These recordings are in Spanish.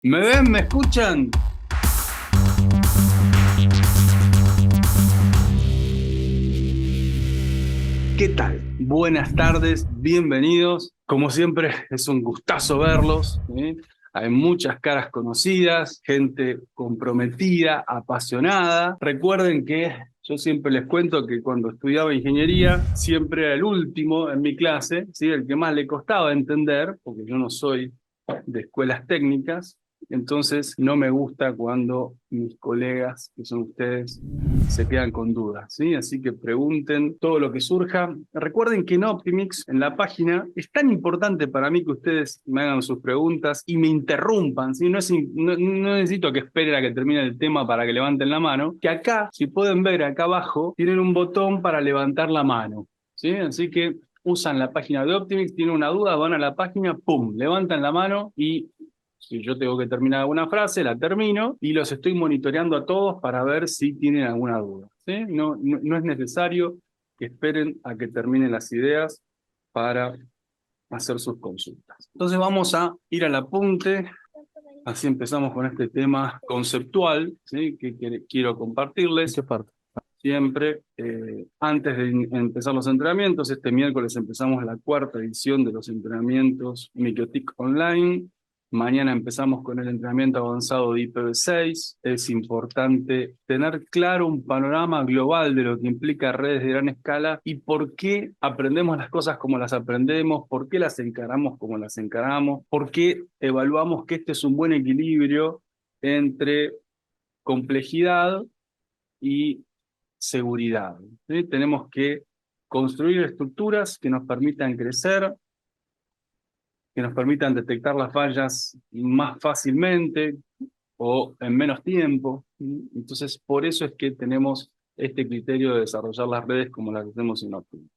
¿Me ven? ¿Me escuchan? ¿Qué tal? Buenas tardes, bienvenidos. Como siempre, es un gustazo verlos, ¿sí? Hay muchas caras conocidas, gente comprometida, apasionada. Recuerden que yo siempre les cuento que cuando estudiaba ingeniería, siempre era el último en mi clase, ¿sí? El que más le costaba entender, porque yo no soy de escuelas técnicas. Entonces, no me gusta cuando mis colegas, que son ustedes, se quedan con dudas, ¿sí? Así que pregunten todo lo que surja. Recuerden que en Optimix, en la página, es tan importante para mí que ustedes me hagan sus preguntas y me interrumpan, ¿sí? No necesito que esperen a que termine el tema para que levanten la mano, que acá, si pueden ver acá abajo, tienen un botón para levantar la mano, ¿sí? Así que usan la página de Optimix, tienen una duda, van a la página, ¡pum!, levantan la mano y si yo tengo que terminar alguna frase, la termino y los estoy monitoreando a todos para ver si tienen alguna duda, ¿sí? No es necesario que esperen a que terminen las ideas para hacer sus consultas. Entonces vamos a ir al apunte, así empezamos con este tema conceptual, ¿sí? Que quiero ¿En compartirles qué parte? siempre. Antes de empezar los entrenamientos, este miércoles empezamos la cuarta edición de los entrenamientos Microtik Online. Mañana empezamos con el entrenamiento avanzado de IPv6. Es importante tener claro un panorama global de lo que implica redes de gran escala y por qué aprendemos las cosas como las aprendemos, por qué las encaramos como las encaramos, por qué evaluamos que este es un buen equilibrio entre complejidad y seguridad, ¿sí? Tenemos que construir estructuras que nos permitan crecer, que nos permitan detectar las fallas más fácilmente o en menos tiempo, ¿sí? Entonces, por eso es que tenemos este criterio de desarrollar las redes como las hacemos en Optima,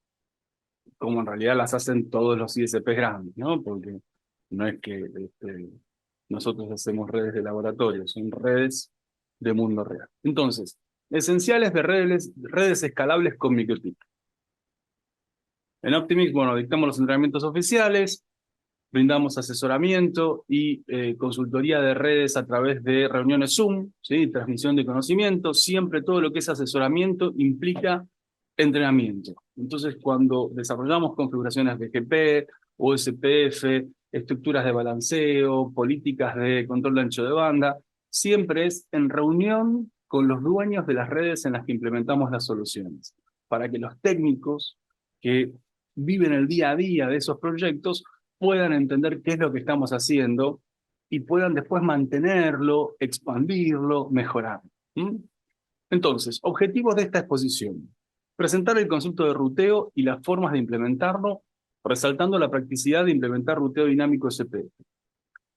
como en realidad las hacen todos los ISPs grandes, ¿no? Porque no es que nosotros hacemos redes de laboratorio, son redes de mundo real. Entonces, esenciales de redes escalables con MikroTik. En Optimix, bueno, dictamos los entrenamientos oficiales, brindamos asesoramiento y consultoría de redes a través de reuniones Zoom, ¿sí? Transmisión de conocimiento. Siempre todo lo que es asesoramiento implica entrenamiento. Entonces, cuando desarrollamos configuraciones BGP, OSPF, estructuras de balanceo, políticas de control de ancho de banda, siempre es en reunión con los dueños de las redes en las que implementamos las soluciones, para que los técnicos que viven el día a día de esos proyectos puedan entender qué es lo que estamos haciendo y puedan después mantenerlo, expandirlo, mejorarlo. ¿Mm? Entonces, objetivos de esta exposición. Presentar el concepto de ruteo y las formas de implementarlo, resaltando la practicidad de implementar ruteo dinámico SPF.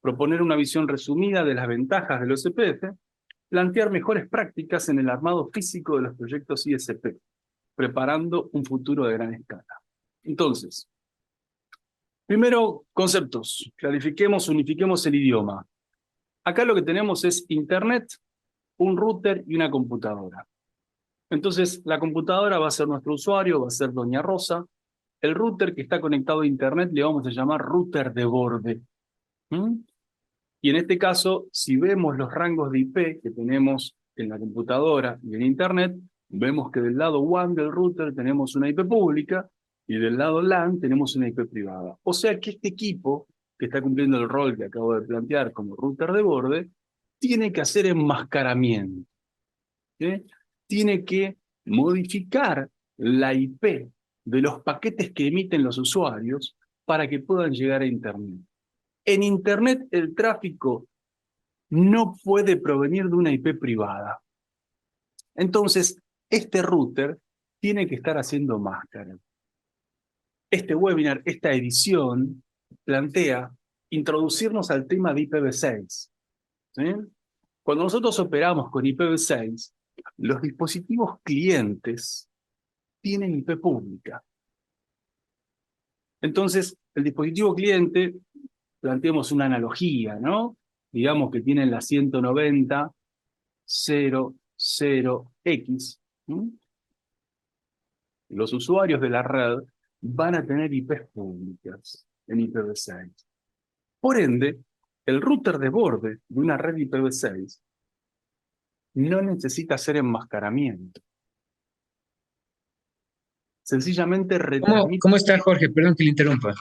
Proponer una visión resumida de las ventajas del SPF, plantear mejores prácticas en el armado físico de los proyectos ISP, preparando un futuro de gran escala. Entonces, primero, conceptos. Clarifiquemos, unifiquemos el idioma. Acá lo que tenemos es Internet, un router y una computadora. Entonces, la computadora va a ser nuestro usuario, va a ser Doña Rosa. El router que está conectado a Internet le vamos a llamar router de borde. ¿Mm? Y en este caso, si vemos los rangos de IP que tenemos en la computadora y en Internet, vemos que del lado WAN del router tenemos una IP pública y del lado LAN tenemos una IP privada. O sea que este equipo, que está cumpliendo el rol que acabo de plantear como router de borde, tiene que hacer enmascaramiento, ¿sí? Tiene que modificar la IP de los paquetes que emiten los usuarios para que puedan llegar a Internet. En Internet el tráfico no puede provenir de una IP privada. Entonces, este router tiene que estar haciendo máscara. Este webinar, esta edición, plantea introducirnos al tema de IPv6. ¿Sí? Cuando nosotros operamos con IPv6, los dispositivos clientes tienen IP pública. Entonces, el dispositivo cliente, planteemos una analogía, ¿no? Digamos que tienen la 190.0.0x. Los usuarios de la red van a tener IPs públicas en IPv6. Por ende, El router de borde de una red IPv6 no necesita hacer enmascaramiento. Sencillamente retransmite. ¿Cómo está, Jorge? Perdón que le interrumpa.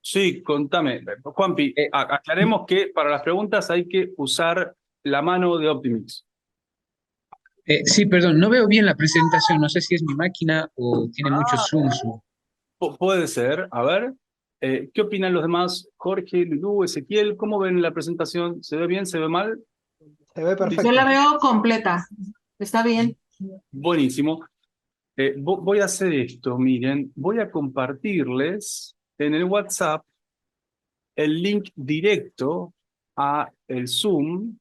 Sí, contame. Juanpi, Eh, aclaremos que para las preguntas hay que usar la mano de Optimix. sí, perdón, no veo bien la presentación. No sé si es mi máquina o tiene mucho Ah, zoom. puede ser. A ver, ¿qué opinan los demás? Jorge, Lulú, Ezequiel, ¿cómo ven la presentación? ¿Se ve bien? ¿Se ve mal? Se ve Yo la perfecto. veo completa. Está bien. Buenísimo. Voy a hacer esto, miren, voy a compartirles en el WhatsApp el link directo a el Zoom,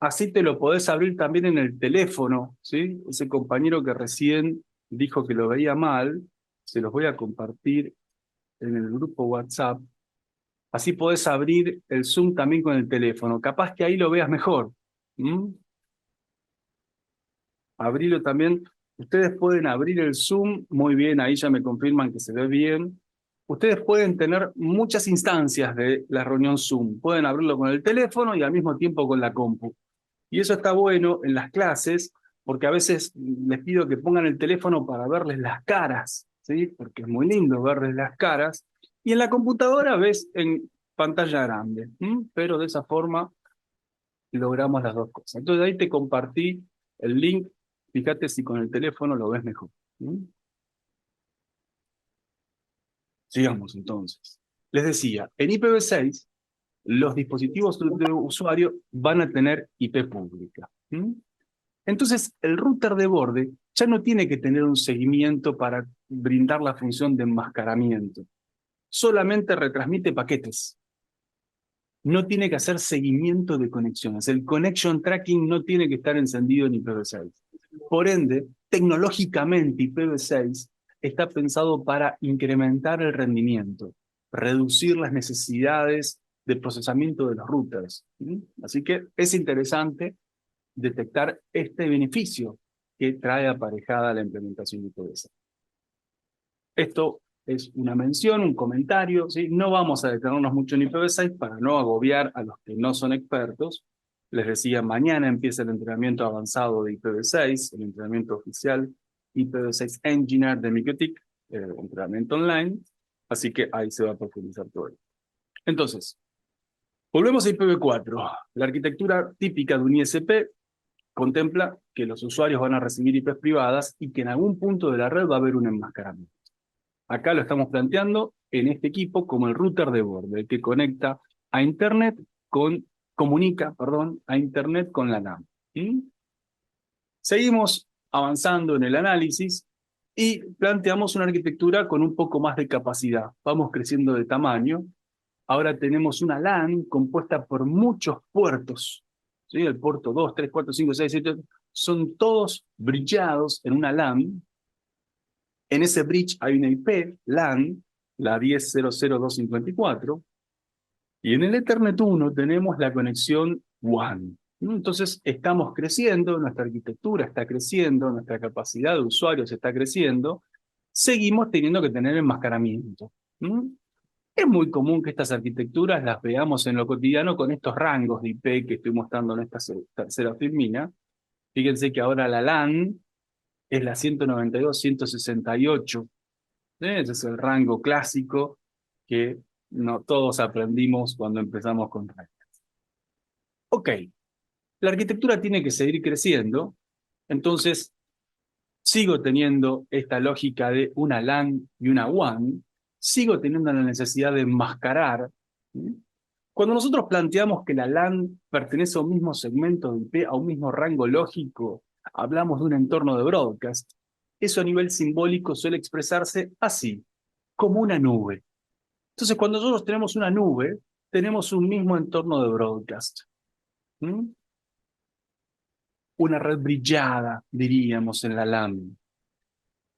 así te lo podés abrir también en el teléfono, ¿sí? Ese compañero que recién dijo que lo veía mal, se los voy a compartir en el grupo WhatsApp, así podés abrir el Zoom también con el teléfono, capaz que ahí lo veas mejor. ¿Mm? Abrilo también. Ustedes pueden abrir el Zoom, muy bien, ahí ya me confirman que se ve bien. Ustedes pueden tener muchas instancias de la reunión Zoom. Pueden abrirlo con el teléfono y al mismo tiempo con la compu. Y eso está bueno en las clases, porque a veces les pido que pongan el teléfono para verles las caras, ¿sí? Porque es muy lindo verles las caras. Y en la computadora ves en pantalla grande, ¿m? Pero de esa forma logramos las dos cosas. Entonces ahí te compartí el link, fíjate si con el teléfono lo ves mejor. ¿Mm? Sigamos entonces. Les decía, en IPv6 los dispositivos de usuario van a tener IP pública. ¿Mm? Entonces el router de borde ya no tiene que tener un seguimiento para brindar la función de enmascaramiento. Solamente retransmite paquetes. No tiene que hacer seguimiento de conexiones. El connection tracking no tiene que estar encendido en IPv6. Por ende, tecnológicamente IPv6 está pensado para incrementar el rendimiento, reducir las necesidades de procesamiento de los routers. ¿Sí? Así que es interesante detectar este beneficio que trae aparejada la implementación de IPv6. Esto es una mención, un comentario, ¿sí? No vamos a detenernos mucho en IPv6 para no agobiar a los que no son expertos. Les decía, mañana empieza el entrenamiento avanzado de IPv6, el entrenamiento oficial IPv6 Engineer de MikroTik, entrenamiento online, así que ahí se va a profundizar todo. Entonces, volvemos a IPv4. La arquitectura típica de un ISP contempla que los usuarios van a recibir IPs privadas y que en algún punto de la red va a haber un enmascaramiento. Acá lo estamos planteando en este equipo como el router de borde, el que conecta a Internet comunica, perdón, a Internet con la LAN. ¿Mm? Seguimos avanzando en el análisis y planteamos una arquitectura con un poco más de capacidad. Vamos creciendo de tamaño. Ahora tenemos una LAN compuesta por muchos puertos. ¿Sí? El puerto 2, 3, 4, 5, 6, 7, son todos brillados en una LAN. En ese bridge hay una IP, LAN, la 10.0.0.254, y en el Ethernet 1 tenemos la conexión WAN. Entonces estamos creciendo, nuestra arquitectura está creciendo, nuestra capacidad de usuarios está creciendo, seguimos teniendo que tener enmascaramiento. ¿Mm? Es muy común que estas arquitecturas las veamos en lo cotidiano con estos rangos de IP que estoy mostrando en esta tercera filmina. Fíjense que ahora la LAN es la 192.168. Ese es el rango clásico que no todos aprendimos cuando empezamos con red. Ok, la arquitectura tiene que seguir creciendo, entonces sigo teniendo esta lógica de una LAN y una WAN, sigo teniendo la necesidad de enmascarar. ¿Sí? Cuando nosotros planteamos que la LAN pertenece a un mismo segmento de IP, a un mismo rango lógico, hablamos de un entorno de broadcast. Eso a nivel simbólico suele expresarse así, como una nube. Entonces, cuando nosotros tenemos una nube, tenemos un mismo entorno de broadcast. ¿Mm? Una red brillada, diríamos, en la LAN.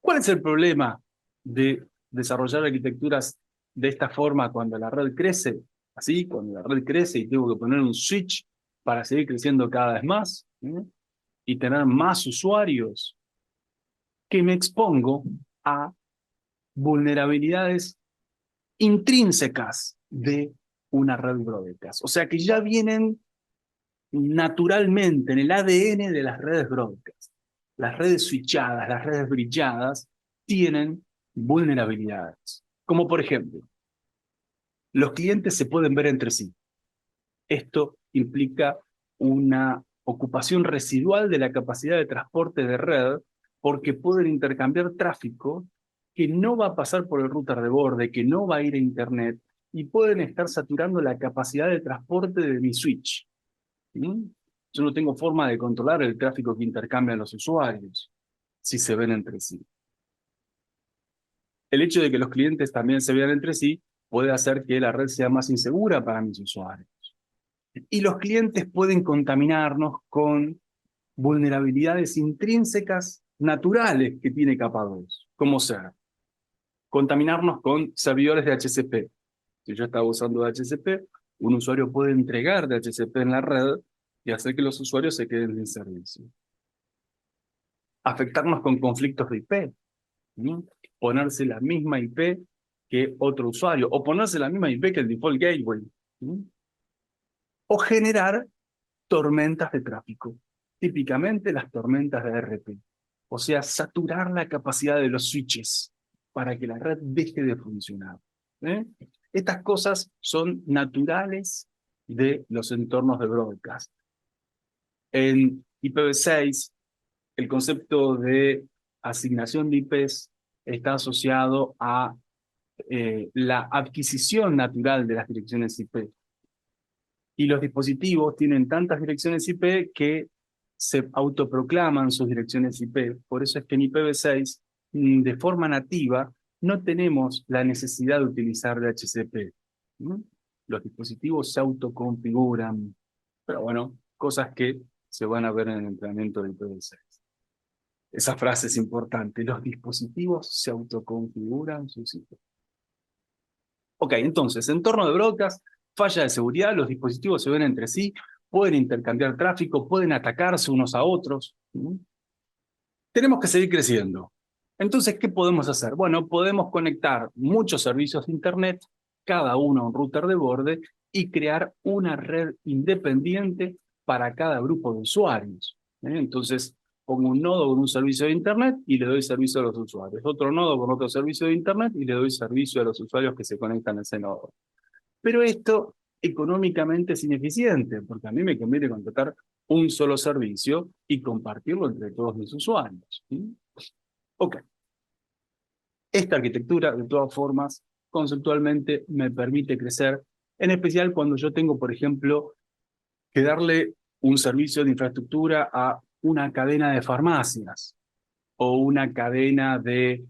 ¿Cuál es el problema de desarrollar arquitecturas de esta forma cuando la red crece? Así, cuando la red crece y tengo que poner un switch para seguir creciendo cada vez más, ¿eh? Y tener más usuarios, que me expongo a vulnerabilidades intrínsecas de una red broadcast. O sea que ya vienen naturalmente en el ADN de las redes broadcast. Las redes switchadas, las redes brilladas, tienen vulnerabilidades. Como por ejemplo, los clientes se pueden ver entre sí. Esto implica una ocupación residual de la capacidad de transporte de red porque pueden intercambiar tráfico que no va a pasar por el router de borde, que no va a ir a internet y pueden estar saturando la capacidad de transporte de mi switch. ¿Mm? Yo no tengo forma de controlar el tráfico que intercambian los usuarios si se ven entre sí. El hecho de que los clientes también se vean entre sí puede hacer que la red sea más insegura para mis usuarios. Y los clientes pueden contaminarnos con vulnerabilidades intrínsecas naturales que tiene capa 2, como ser contaminarnos con servidores de HCP. Si yo estaba usando HCP, un usuario puede entregar de HCP en la red y hacer que los usuarios se queden sin servicio. Afectarnos con conflictos de IP, ¿no? Ponerse la misma IP que otro usuario, o ponerse la misma IP que el default gateway, ¿no? O generar tormentas de tráfico, típicamente las tormentas de RP, o sea, saturar la capacidad de los switches para que la red deje de funcionar. ¿Eh? Estas cosas son naturales de los entornos de broadcast. En IPv6, el concepto de asignación de IPs está asociado a la adquisición natural de las direcciones IP. Y los dispositivos tienen tantas direcciones IP que se autoproclaman sus direcciones IP. Por eso es que en IPv6, de forma nativa, no tenemos la necesidad de utilizar DHCP. ¿Mm? Los dispositivos se autoconfiguran. Pero bueno, cosas que se van a ver en el entrenamiento de IPv6. Esa frase es importante. Los dispositivos se autoconfiguran sus IP. Ok, entonces, entorno de broadcast, falla de seguridad, los dispositivos se ven entre sí, pueden intercambiar tráfico, pueden atacarse unos a otros. ¿Mm? Tenemos que seguir creciendo. Entonces, ¿qué podemos hacer? Bueno, podemos conectar muchos servicios de Internet, cada uno a un router de borde, y crear una red independiente para cada grupo de usuarios. Entonces, pongo un nodo con un servicio de Internet y le doy servicio a los usuarios. Otro nodo con otro servicio de Internet y le doy servicio a los usuarios que se conectan a ese nodo. Pero esto económicamente es ineficiente, porque a mí me conviene contratar un solo servicio y compartirlo entre todos mis usuarios. ¿Sí? Ok. Esta arquitectura, de todas formas, conceptualmente me permite crecer, en especial cuando yo tengo, por ejemplo, que darle un servicio de infraestructura a una cadena de farmacias, o una cadena de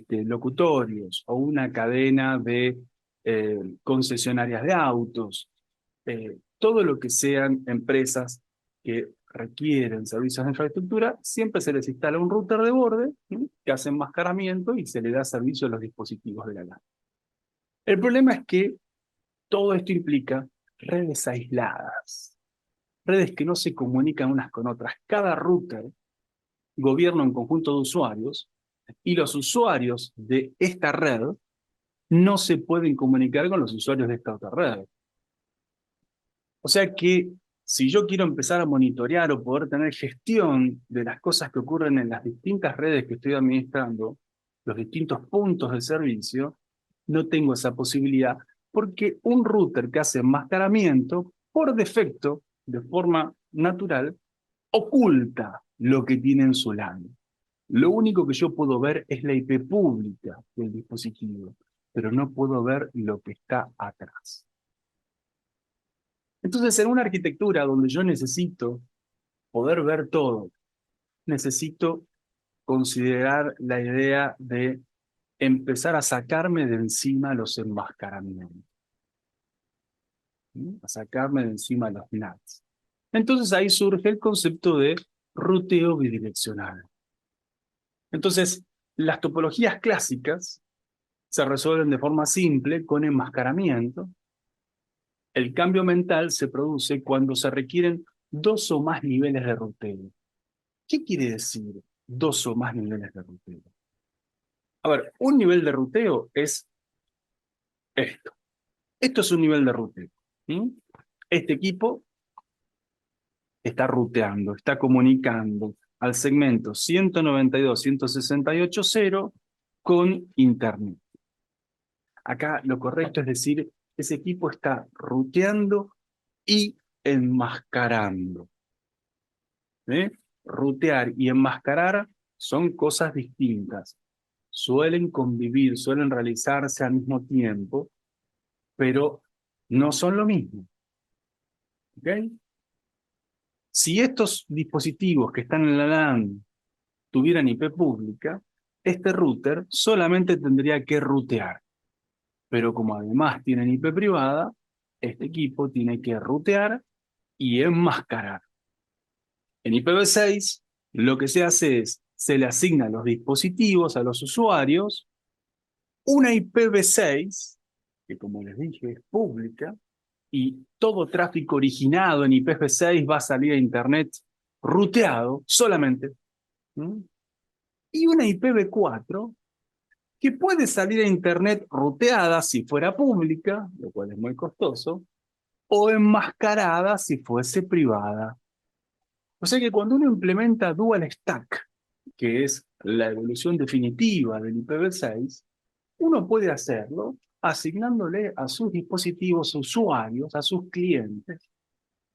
locutorios, o una cadena de concesionarias de autos, todo lo que sean empresas que requieren servicios de infraestructura, siempre se les instala un router de borde, ¿sí?, que hace enmascaramiento y se le da servicio a los dispositivos de la LAN. El problema es que todo esto implica redes aisladas, redes que no se comunican unas con otras. Cada router gobierna un conjunto de usuarios y los usuarios de esta red no se pueden comunicar con los usuarios de esta otra red. O sea que si yo quiero empezar a monitorear o poder tener gestión de las cosas que ocurren en las distintas redes que estoy administrando, los distintos puntos de servicio, no tengo esa posibilidad porque un router que hace enmascaramiento, por defecto, de forma natural, oculta lo que tiene en su LAN. Lo único que yo puedo ver es la IP pública del dispositivo, pero no puedo ver lo que está atrás. Entonces, en una arquitectura donde yo necesito poder ver todo, necesito considerar la idea de empezar a sacarme de encima los enmascaramientos, ¿sí?, a sacarme de encima los NATs. Entonces ahí surge el concepto de ruteo bidireccional. Entonces, las topologías clásicas se resuelven de forma simple con enmascaramiento. El cambio mental se produce cuando se requieren dos o más niveles de ruteo. ¿Qué quiere decir dos o más niveles de ruteo? A ver, un nivel de ruteo es esto. Esto es un nivel de ruteo. ¿Sí? Este equipo está ruteando, está comunicando al segmento 192.168.0 con Internet. Acá lo correcto es decir, ese equipo está ruteando y enmascarando. ¿Eh? Rutear y enmascarar son cosas distintas. Suelen convivir, suelen realizarse al mismo tiempo, pero no son lo mismo. ¿Ok? Si estos dispositivos que están en la LAN tuvieran IP pública, este router solamente tendría que rutear. Pero como además tienen IP privada, este equipo tiene que rutear y enmascarar. En IPv6, lo que se hace es, se le asigna a los dispositivos, a los usuarios, una IPv6, que como les dije es pública, y todo tráfico originado en IPv6 va a salir a Internet ruteado solamente. ¿Mm? Y una IPv4 que puede salir a Internet ruteada si fuera pública, lo cual es muy costoso, o enmascarada si fuese privada. O sea que cuando uno implementa Dual Stack, que es la evolución definitiva del IPv6, uno puede hacerlo asignándole a sus dispositivos usuarios, a sus clientes,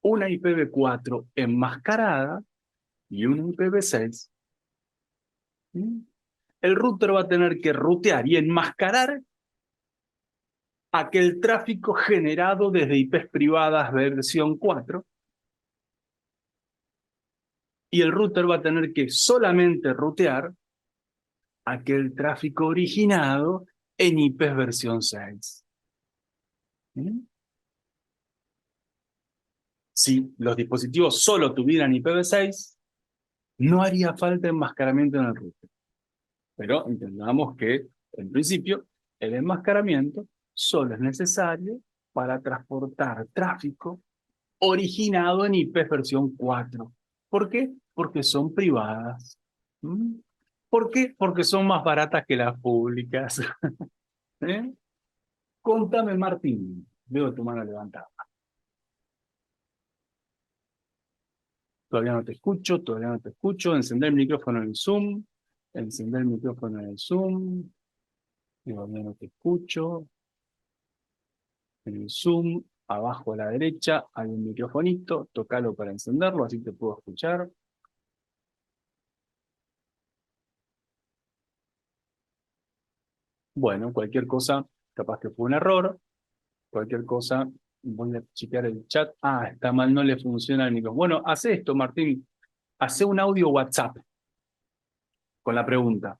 una IPv4 enmascarada y una IPv6. ¿Mm? El router va a tener que rutear y enmascarar aquel tráfico generado desde IPs privadas versión 4, y el router va a tener que solamente rutear aquel tráfico originado en IPs versión 6. ¿Mm? Si los dispositivos solo tuvieran IPv6, no haría falta enmascaramiento en el router. Pero entendamos que, en principio, el enmascaramiento solo es necesario para transportar tráfico originado en IPs versión 4. ¿Por qué? Porque son privadas. ¿Mm? ¿Por qué? Porque son más baratas que las públicas. ¿Eh? Contame, Martín. Veo tu mano levantada. Todavía no te escucho, todavía no te escucho. Encender el micrófono en el Zoom. Encender el micrófono en el Zoom. Todavía no te escucho. En el Zoom, abajo a la derecha, hay un microfonito. Tócalo para encenderlo, así te puedo escuchar. Bueno, cualquier cosa, capaz que fue un error. Cualquier cosa, voy a chequear el chat. Ah, está mal, no le funciona el micrófono. Bueno, hace esto, Martín. Hace un audio WhatsApp con la pregunta,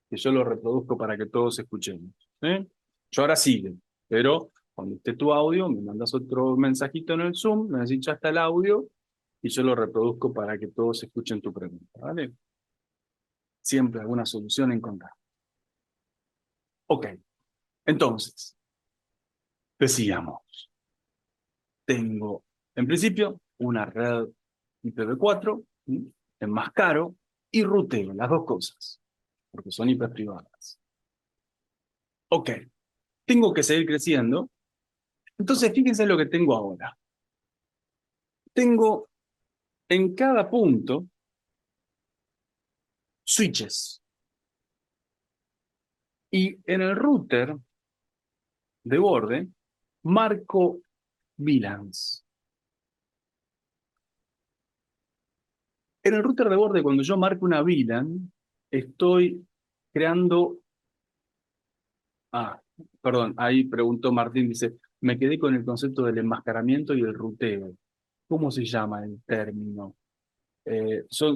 que yo lo reproduzco para que todos escuchemos. ¿Eh? Yo ahora sigue, pero cuando esté tu audio, me mandas otro mensajito en el Zoom, me decís ya está el audio, y yo lo reproduzco para que todos escuchen tu pregunta. ¿Vale? Siempre alguna solución encontrar. Ok, entonces, decíamos, tengo, en principio, una red IPv4, enmascaro y ruteo, las dos cosas, porque son IPs privadas. Ok, tengo que seguir creciendo, entonces fíjense lo que tengo ahora. Tengo en cada punto switches, y en el router de borde marco VLANs. En el router de borde, cuando yo marco una VLAN, estoy creando... Ah, perdón, ahí preguntó Martín, dice, me quedé con el concepto del enmascaramiento y el ruteo. ¿Cómo se llama el término? Son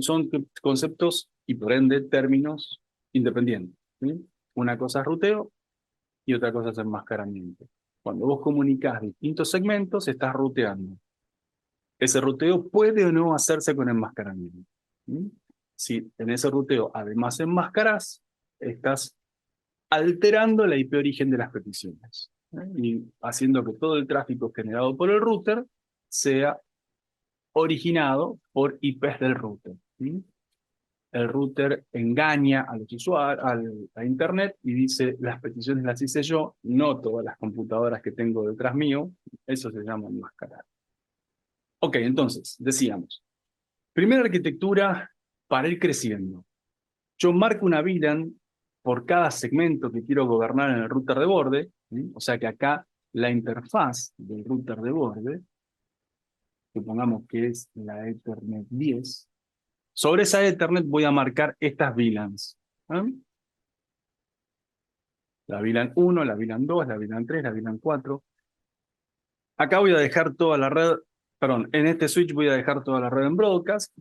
conceptos y por ende términos independientes. ¿Sí? Una cosa es ruteo y otra cosa es enmascaramiento. Cuando vos comunicás distintos segmentos, estás ruteando. Ese ruteo puede o no hacerse con enmascaramiento. ¿Sí? Si en ese ruteo además enmascarás, estás alterando la IP origen de las peticiones, ¿eh? Y haciendo que todo el tráfico generado por el router sea originado por IPs del router. ¿Sí? el router engaña a los usuarios, a Internet y dice, las peticiones las hice yo, no todas las computadoras que tengo detrás mío. Eso se llama enmascarar. Ok, entonces, decíamos, primera arquitectura para ir creciendo. Yo marco una VLAN por cada segmento que quiero gobernar en el router de borde, ¿sí? O sea que acá la interfaz del router de borde, supongamos que es la Ethernet 10, sobre esa Ethernet voy a marcar estas VLANs. ¿Eh? La VLAN 1, la VLAN 2, la VLAN 3, la VLAN 4. Acá voy a dejar toda la red, perdón, en este switch voy a dejar toda la red en broadcast.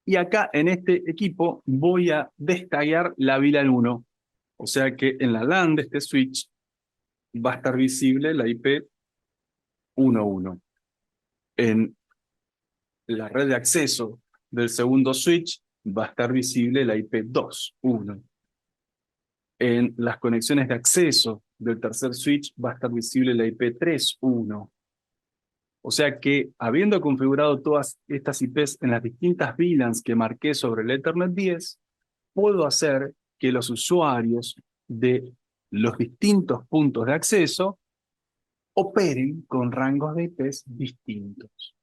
Y acá en este equipo voy a destaguear la VLAN 1. O sea que en la LAN de este switch va a estar visible la IP 11. En la red de acceso del segundo switch va a estar visible la IP 21. En las conexiones de acceso del tercer switch va a estar visible la IP 31. O sea que, habiendo configurado todas estas IPs en las distintas VLANs que marqué sobre el Ethernet 10, puedo hacer que los usuarios de los distintos puntos de acceso operen con rangos de IPs distintos.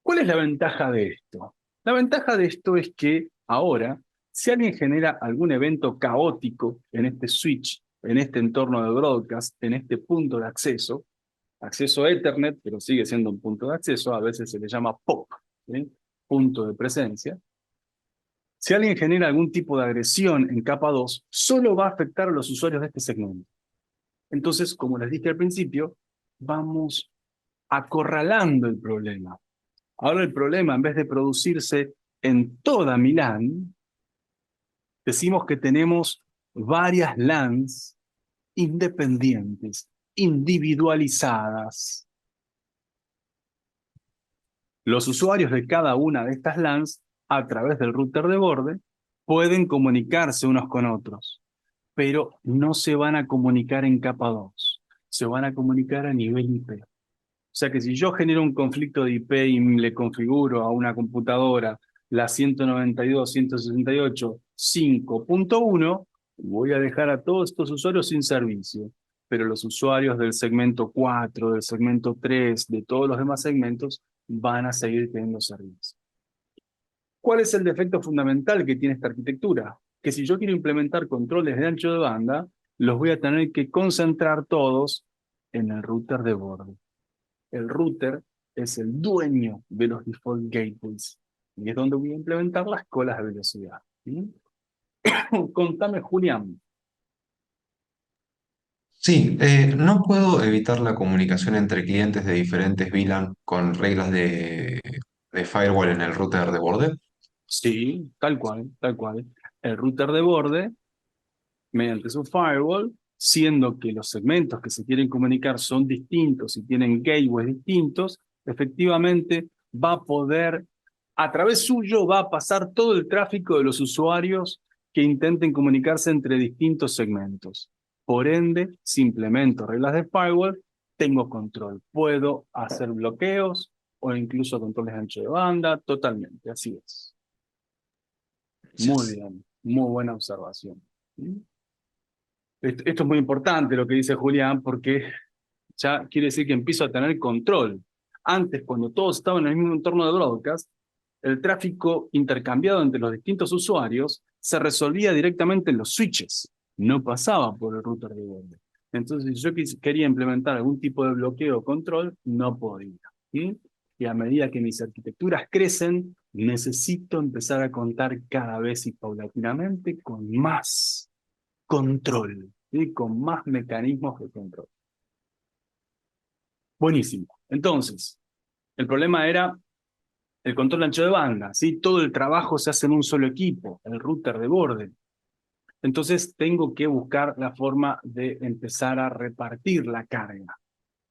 ¿Cuál es la ventaja de esto? La ventaja de esto es que ahora, si alguien genera algún evento caótico en este switch, en este entorno de broadcast, en este punto de acceso a Ethernet, pero sigue siendo un punto de acceso, a veces se le llama POP, ¿sí? Punto de presencia. Si alguien genera algún tipo de agresión en capa 2, solo va a afectar a los usuarios de este segmento. Entonces, como les dije al principio, vamos acorralando el problema. Ahora el problema, en vez de producirse en toda mi LAN, decimos que tenemos varias LANs independientes, individualizadas. Los usuarios de cada una de estas LANs, a través del router de borde, pueden comunicarse unos con otros, pero no se van a comunicar en capa 2, se van a comunicar a nivel IP. O sea que si yo genero un conflicto de IP y le configuro a una computadora la 192.168.5.1, voy a dejar a todos estos usuarios sin servicio. Pero los usuarios del segmento 4, del segmento 3, de todos los demás segmentos, van a seguir teniendo servicio. ¿Cuál es el defecto fundamental que tiene esta arquitectura? Que si yo quiero implementar controles de ancho de banda, los voy a tener que concentrar todos en el router de borde. El router es el dueño de los default gateways y es donde voy a implementar las colas de velocidad. ¿Sí? Contame, Julián. Sí, no puedo evitar la comunicación entre clientes de diferentes VLAN con reglas de firewall en el router de borde. Sí, tal cual, tal cual. El router de borde, mediante su firewall, siendo que los segmentos que se quieren comunicar son distintos y tienen gateways distintos, efectivamente va a poder, a través suyo va a pasar todo el tráfico de los usuarios que intenten comunicarse entre distintos segmentos. Por ende, si implemento reglas de firewall, tengo control. Puedo hacer bloqueos o incluso controles de ancho de banda, totalmente, así es. Muy Gracias. bien, muy buena observación. ¿Mm? Esto es muy importante lo que dice Julián, porque ya quiere decir que empiezo a tener control. Antes, cuando todos estaban en el mismo entorno de broadcast, el tráfico intercambiado entre los distintos usuarios se resolvía directamente en los switches, no pasaba por el router de borde. Entonces, si yo quería implementar algún tipo de bloqueo o control, no podía. ¿Sí? Y a medida que mis arquitecturas crecen, necesito empezar a contar cada vez y paulatinamente con más control, ¿sí? Con más mecanismos de control. Buenísimo. Entonces, el problema era el control ancho de banda, ¿sí? Todo el trabajo se hace en un solo equipo, el router de borde. Entonces, tengo que buscar la forma de empezar a repartir la carga.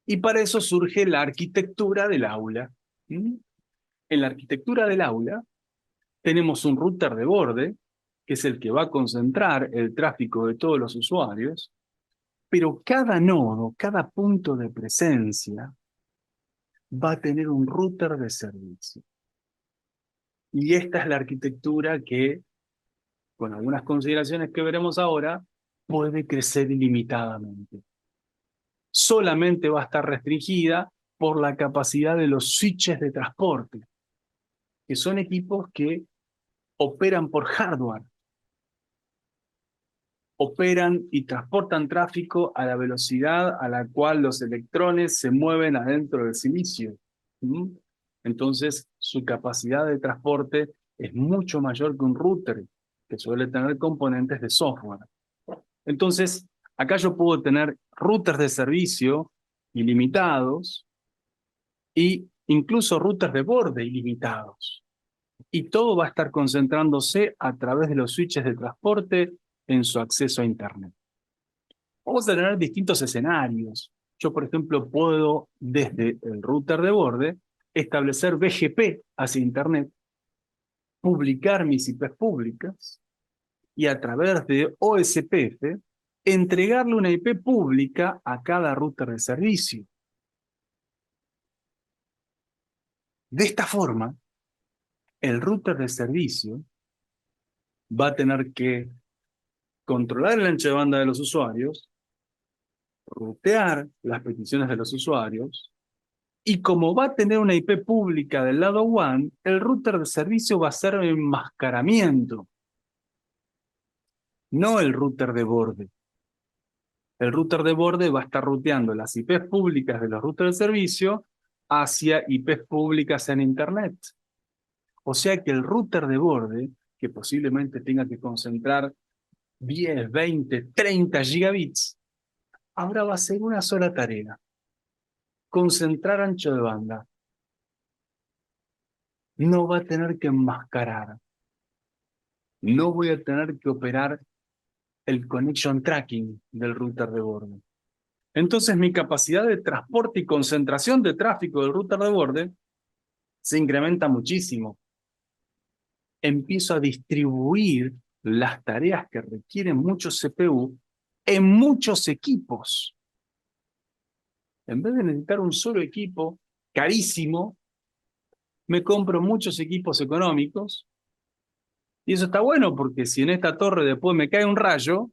Y para eso surge la arquitectura del aula. ¿Mm? En la arquitectura del aula tenemos un router de borde, que es el que va a concentrar el tráfico de todos los usuarios, pero cada nodo, cada punto de presencia, va a tener un router de servicio. Y esta es la arquitectura que, con algunas consideraciones que veremos ahora, puede crecer ilimitadamente. Solamente va a estar restringida por la capacidad de los switches de transporte, que son equipos que operan por hardware, operan y transportan tráfico a la velocidad a la cual los electrones se mueven adentro del silicio. ¿Mm? Entonces, su capacidad de transporte es mucho mayor que un router, que suele tener componentes de software. Entonces, acá yo puedo tener routers de servicio ilimitados y incluso routers de borde ilimitados. Y todo va a estar concentrándose a través de los switches de transporte en su acceso a Internet. Vamos a tener distintos escenarios. Yo, por ejemplo, puedo, desde el router de borde, establecer BGP hacia Internet, publicar mis IPs públicas y a través de OSPF entregarle una IP pública a cada router de servicio. De esta forma, el router de servicio va a tener que controlar el ancho de banda de los usuarios, rutear las peticiones de los usuarios, y como va a tener una IP pública del lado WAN, el router de servicio va a ser el enmascaramiento, no el router de borde. El router de borde va a estar ruteando las IPs públicas de los routers de servicio hacia IPs públicas en Internet. O sea que el router de borde, que posiblemente tenga que concentrar 10, 20, 30 gigabits, ahora va a ser una sola tarea: concentrar ancho de banda. No va a tener que enmascarar. No voy a tener que operar el connection tracking del router de borde. Entonces mi capacidad de transporte y concentración de tráfico del router de borde se incrementa muchísimo. Empiezo a distribuir las tareas que requieren mucho CPU en muchos equipos. En vez de necesitar un solo equipo carísimo, me compro muchos equipos económicos. Y eso está bueno porque si en esta torre después me cae un rayo,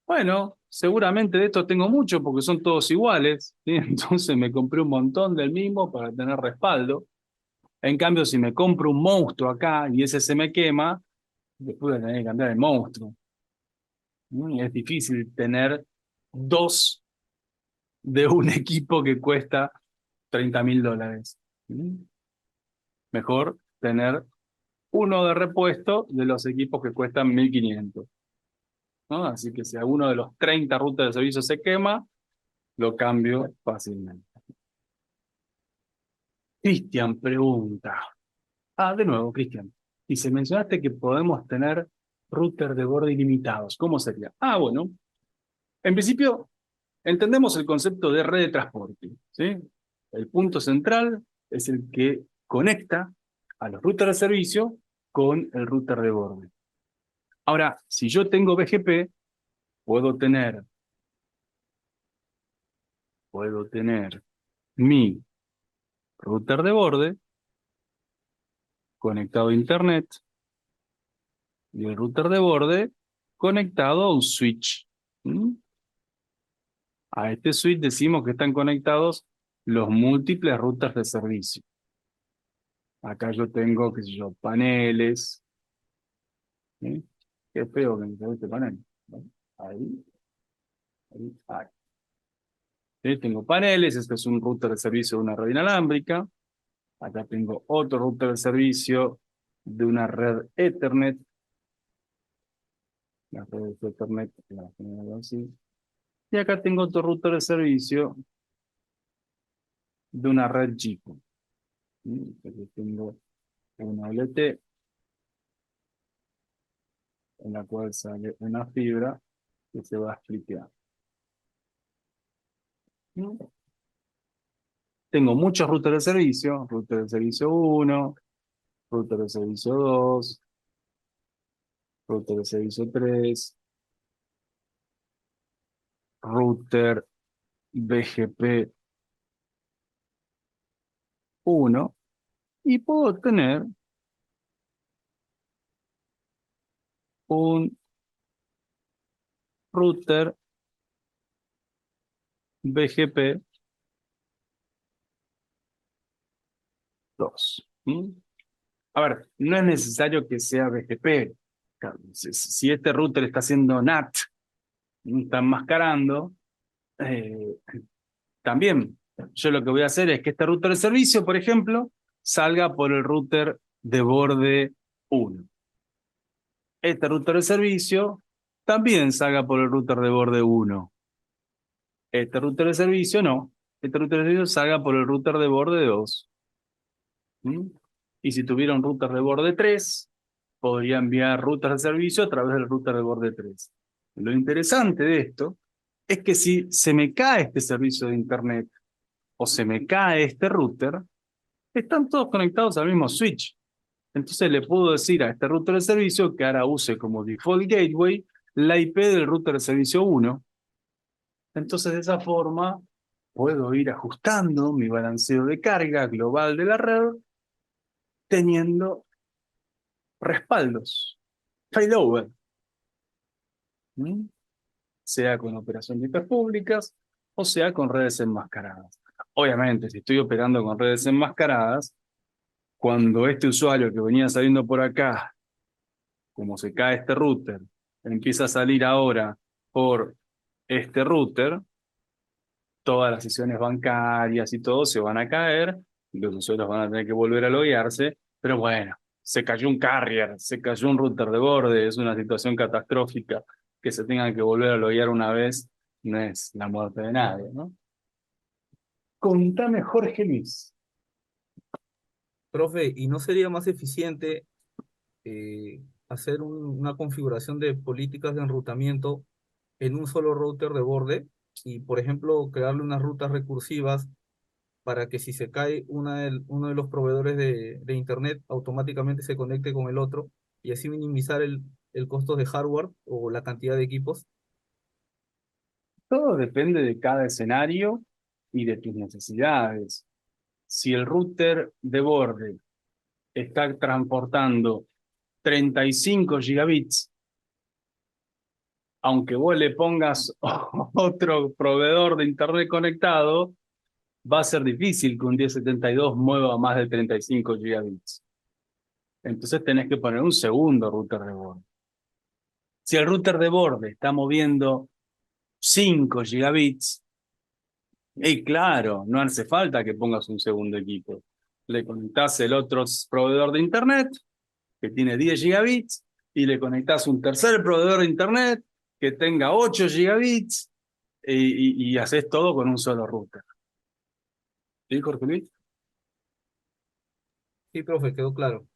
bueno, seguramente de estos tengo mucho porque son todos iguales, ¿sí? Entonces me compré un montón del mismo para tener respaldo. En cambio, si me compro un monstruo acá y ese se me quema, después voy a tener que cambiar el monstruo. Y es difícil tener dos de un equipo que cuesta $30.000. Mejor tener uno de repuesto de los equipos que cuestan 1.500. ¿No? Así que si alguno de los 30 rutas de servicio se quema, lo cambio fácilmente. Cristian pregunta. De nuevo, Cristian. Dice, mencionaste que podemos tener routers de borde ilimitados. ¿Cómo sería? Bueno. En principio, entendemos el concepto de red de transporte, ¿sí? El punto central es el que conecta a los routers de servicio con el router de borde. Ahora, si yo tengo BGP, puedo tener mi router de borde conectado a Internet y el router de borde conectado a un switch. A este switch decimos que están conectados los múltiples routers de servicio. Acá yo tengo, qué sé yo, paneles. ¿Sí? Qué feo que me sale este panel. ¿No? Ahí, ahí. ¿Sí? Tengo paneles, este es un router de servicio de una red inalámbrica. Acá tengo otro router de servicio de una red Ethernet. La red de Ethernet, la tengo así. Y acá tengo otro router de servicio de una red GPON. Aquí tengo una LT en la cual sale una fibra que se va a splitear. Tengo muchos routers de servicio: router de servicio 1, router de servicio 2, router de servicio 3, router BGP 1, y puedo tener un router BGP 2. A ver, no es necesario que sea BGP. Claro, si este router está haciendo NAT, está enmascarando, también yo lo que voy a hacer es que este router de servicio, por ejemplo, salga por el router de borde 1. Este router de servicio también salga por el router de borde 1. Este router de servicio no. Este router de servicio salga por el router de borde 2. Y si tuviera un router de borde 3, podría enviar router de servicio a través del router de borde 3. Lo interesante de esto es que si se me cae este servicio de internet o se me cae este router, están todos conectados al mismo switch. Entonces le puedo decir a este router de servicio que ahora use como default gateway la IP del router de servicio 1. Entonces de esa forma puedo ir ajustando mi balanceo de carga global de la red teniendo respaldos, failover, sea con operación de IPs públicas o sea con redes enmascaradas. Obviamente, si estoy operando con redes enmascaradas, cuando este usuario que venía saliendo por acá, como se cae este router, empieza a salir ahora por este router, todas las sesiones bancarias y todo se van a caer, los usuarios van a tener que volver a loguearse, pero bueno, se cayó un carrier, se cayó un router de borde, es una situación catastrófica, que se tengan que volver a loguear una vez, no es la muerte de nadie, ¿no? Contame, Jorge Luis. Profe, ¿y no sería más eficiente hacer una configuración de políticas de enrutamiento en un solo router de borde y, por ejemplo, crearle unas rutas recursivas para que si se cae uno de los proveedores de Internet, automáticamente se conecte con el otro y así minimizar el costo de hardware o la cantidad de equipos? Todo depende de cada escenario y de tus necesidades. Si el router de borde está transportando 35 gigabits, aunque vos le pongas otro proveedor de internet conectado, va a ser difícil que un 1072 mueva más de 35 gigabits. Entonces tenés que poner un segundo router de borde. Si el router de borde está moviendo 5 gigabits, y claro, no hace falta que pongas un segundo equipo. Le conectás el otro proveedor de internet, que tiene 10 gigabits, y le conectás un tercer proveedor de internet que tenga 8 gigabits, y haces todo con un solo router. ¿Sí, Jorge Luis? Sí, profe, quedó claro.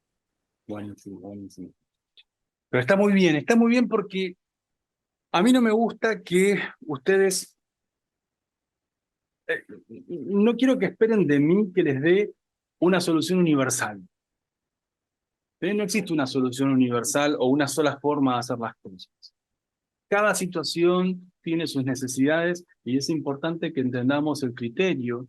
Buenísimo, buenísimo. Pero está muy bien porque a mí no me gusta que ustedes, no quiero que esperen de mí que les dé una solución universal. No existe una solución universal o una sola forma de hacer las cosas. Cada situación tiene sus necesidades y es importante que entendamos el criterio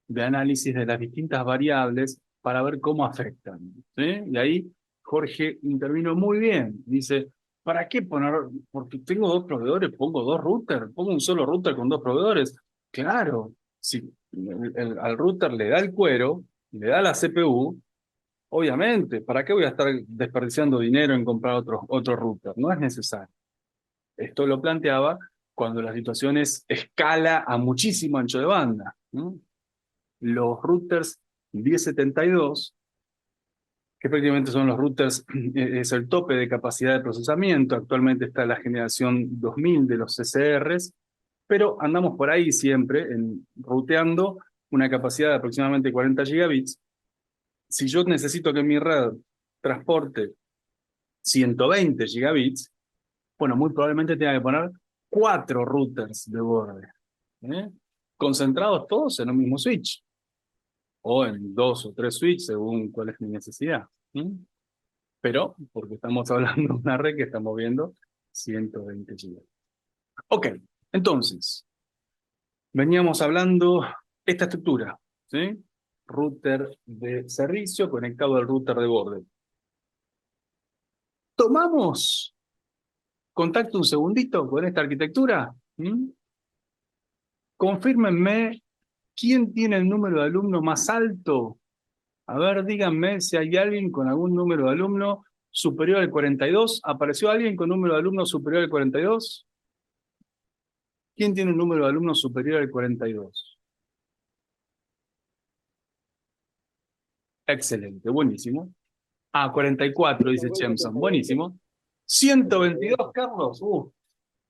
de análisis de las distintas variables para ver cómo afectan. ¿Sí? Y ahí Jorge intervino muy bien. Dice, ¿para qué poner? Porque tengo dos proveedores, pongo dos routers, pongo un solo router con dos proveedores. Claro, si al router le da el cuero, le da la CPU, obviamente, ¿para qué voy a estar desperdiciando dinero en comprar otro router? No es necesario. Esto lo planteaba cuando la situación es escala a muchísimo ancho de banda, ¿no? Los routers 1072, que prácticamente son los routers, es el tope de capacidad de procesamiento. Actualmente está la generación 2000 de los CCRs, pero andamos por ahí siempre, ruteando una capacidad de aproximadamente 40 gigabits. Si yo necesito que mi red transporte 120 gigabits, bueno, muy probablemente tenga que poner 4 routers de borde, ¿eh? Concentrados todos en un mismo switch, o en 2 o 3 switches según cuál es mi necesidad. Pero, porque estamos hablando de una red que está moviendo 120 GB. Ok, entonces, veníamos hablando esta estructura, ¿sí? Router de servicio conectado al router de borde. Tomamos contacto un segundito con esta arquitectura. Confírmenme quién tiene el número de alumno más alto. A ver, díganme si hay alguien con algún número de alumno superior al 42. ¿Apareció alguien con número de alumno superior al 42? ¿Quién tiene un número de alumno superior al 42? Excelente, buenísimo. Ah, 44, dice Chemson. Buenísimo. 122, Carlos.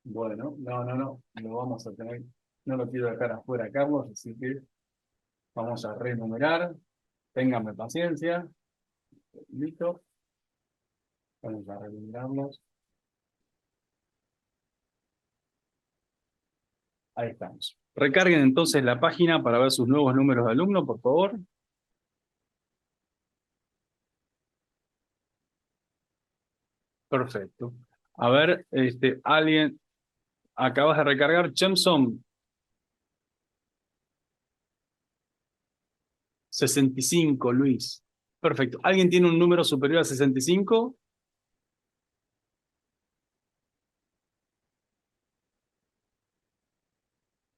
Bueno, no. Lo vamos a tener. No lo quiero dejar afuera, Carlos, así que vamos a renumerar. Ténganme paciencia. Listo. Vamos a renumerarlos. Ahí estamos. Recarguen entonces la página para ver sus nuevos números de alumno, por favor. Perfecto. A ver, alguien, acabas de recargar, Chemson, 65, Luis. Perfecto. ¿Alguien tiene un número superior a 65?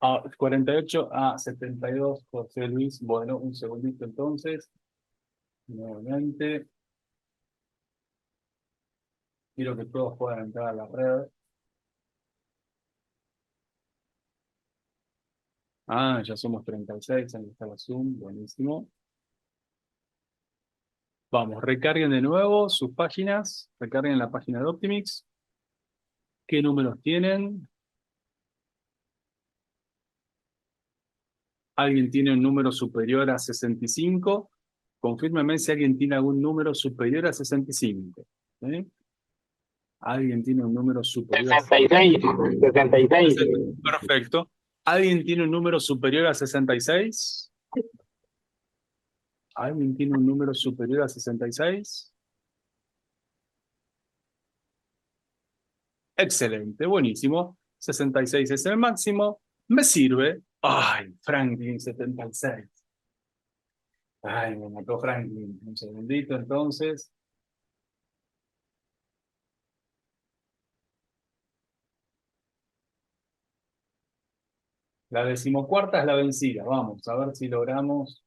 Ah, 48 a 72, José Luis. Bueno, un segundito entonces. Nuevamente. Quiero que todos puedan entrar a la red. Ah, ya somos 36, ahí está la Zoom, buenísimo. Vamos, recarguen de nuevo sus páginas, recarguen la página de Optimix. ¿Qué números tienen? ¿Alguien tiene un número superior a 65? Confírmeme si alguien tiene algún número superior a 65. ¿Sí? ¿Alguien tiene un número superior a 66, 66. Perfecto. ¿Alguien tiene un número superior a 66? ¿Alguien tiene un número superior a 66? Excelente, buenísimo. 66 es el máximo. Me sirve. Ay, Franklin, 76. Ay, me mató Franklin. Un segundito, entonces. La decimocuarta es la vencida. Vamos a ver si logramos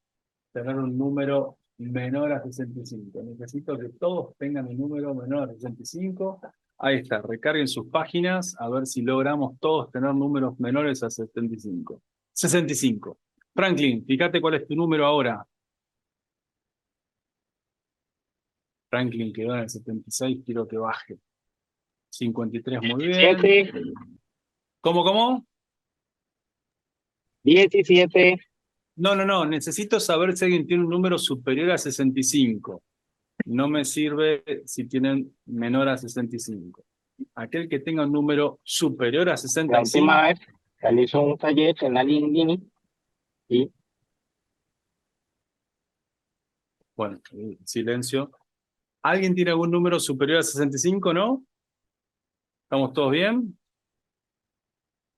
tener un número menor a 65. Necesito que todos tengan un número menor a 65. Ahí está, recarguen sus páginas a ver si logramos todos tener números menores a 75. 65. Franklin, fíjate cuál es tu número ahora. Franklin quedó en el 76, quiero que baje. 53, muy bien. 17, ¿Cómo? 17, No, necesito saber si alguien tiene un número superior a 65. No me sirve si tienen menor a 65. Aquel que tenga un número superior a la 65. última vez realizó un taller en la LinkedIn y Bueno, silencio. ¿Alguien tiene algún número superior a 65, no? ¿Estamos todos bien?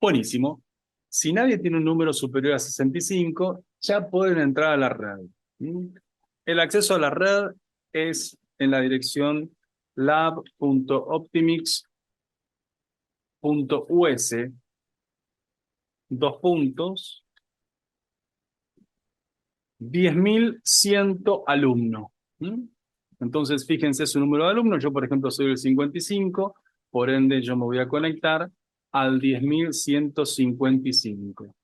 Buenísimo. Si nadie tiene un número superior a 65, ya pueden entrar a la red. El acceso a la red es en la dirección lab.optimix.us, dos puntos, 10.100 alumno. Entonces, fíjense su número de alumnos. Yo, por ejemplo, soy el 55, por ende, yo me voy a conectar al 10.155.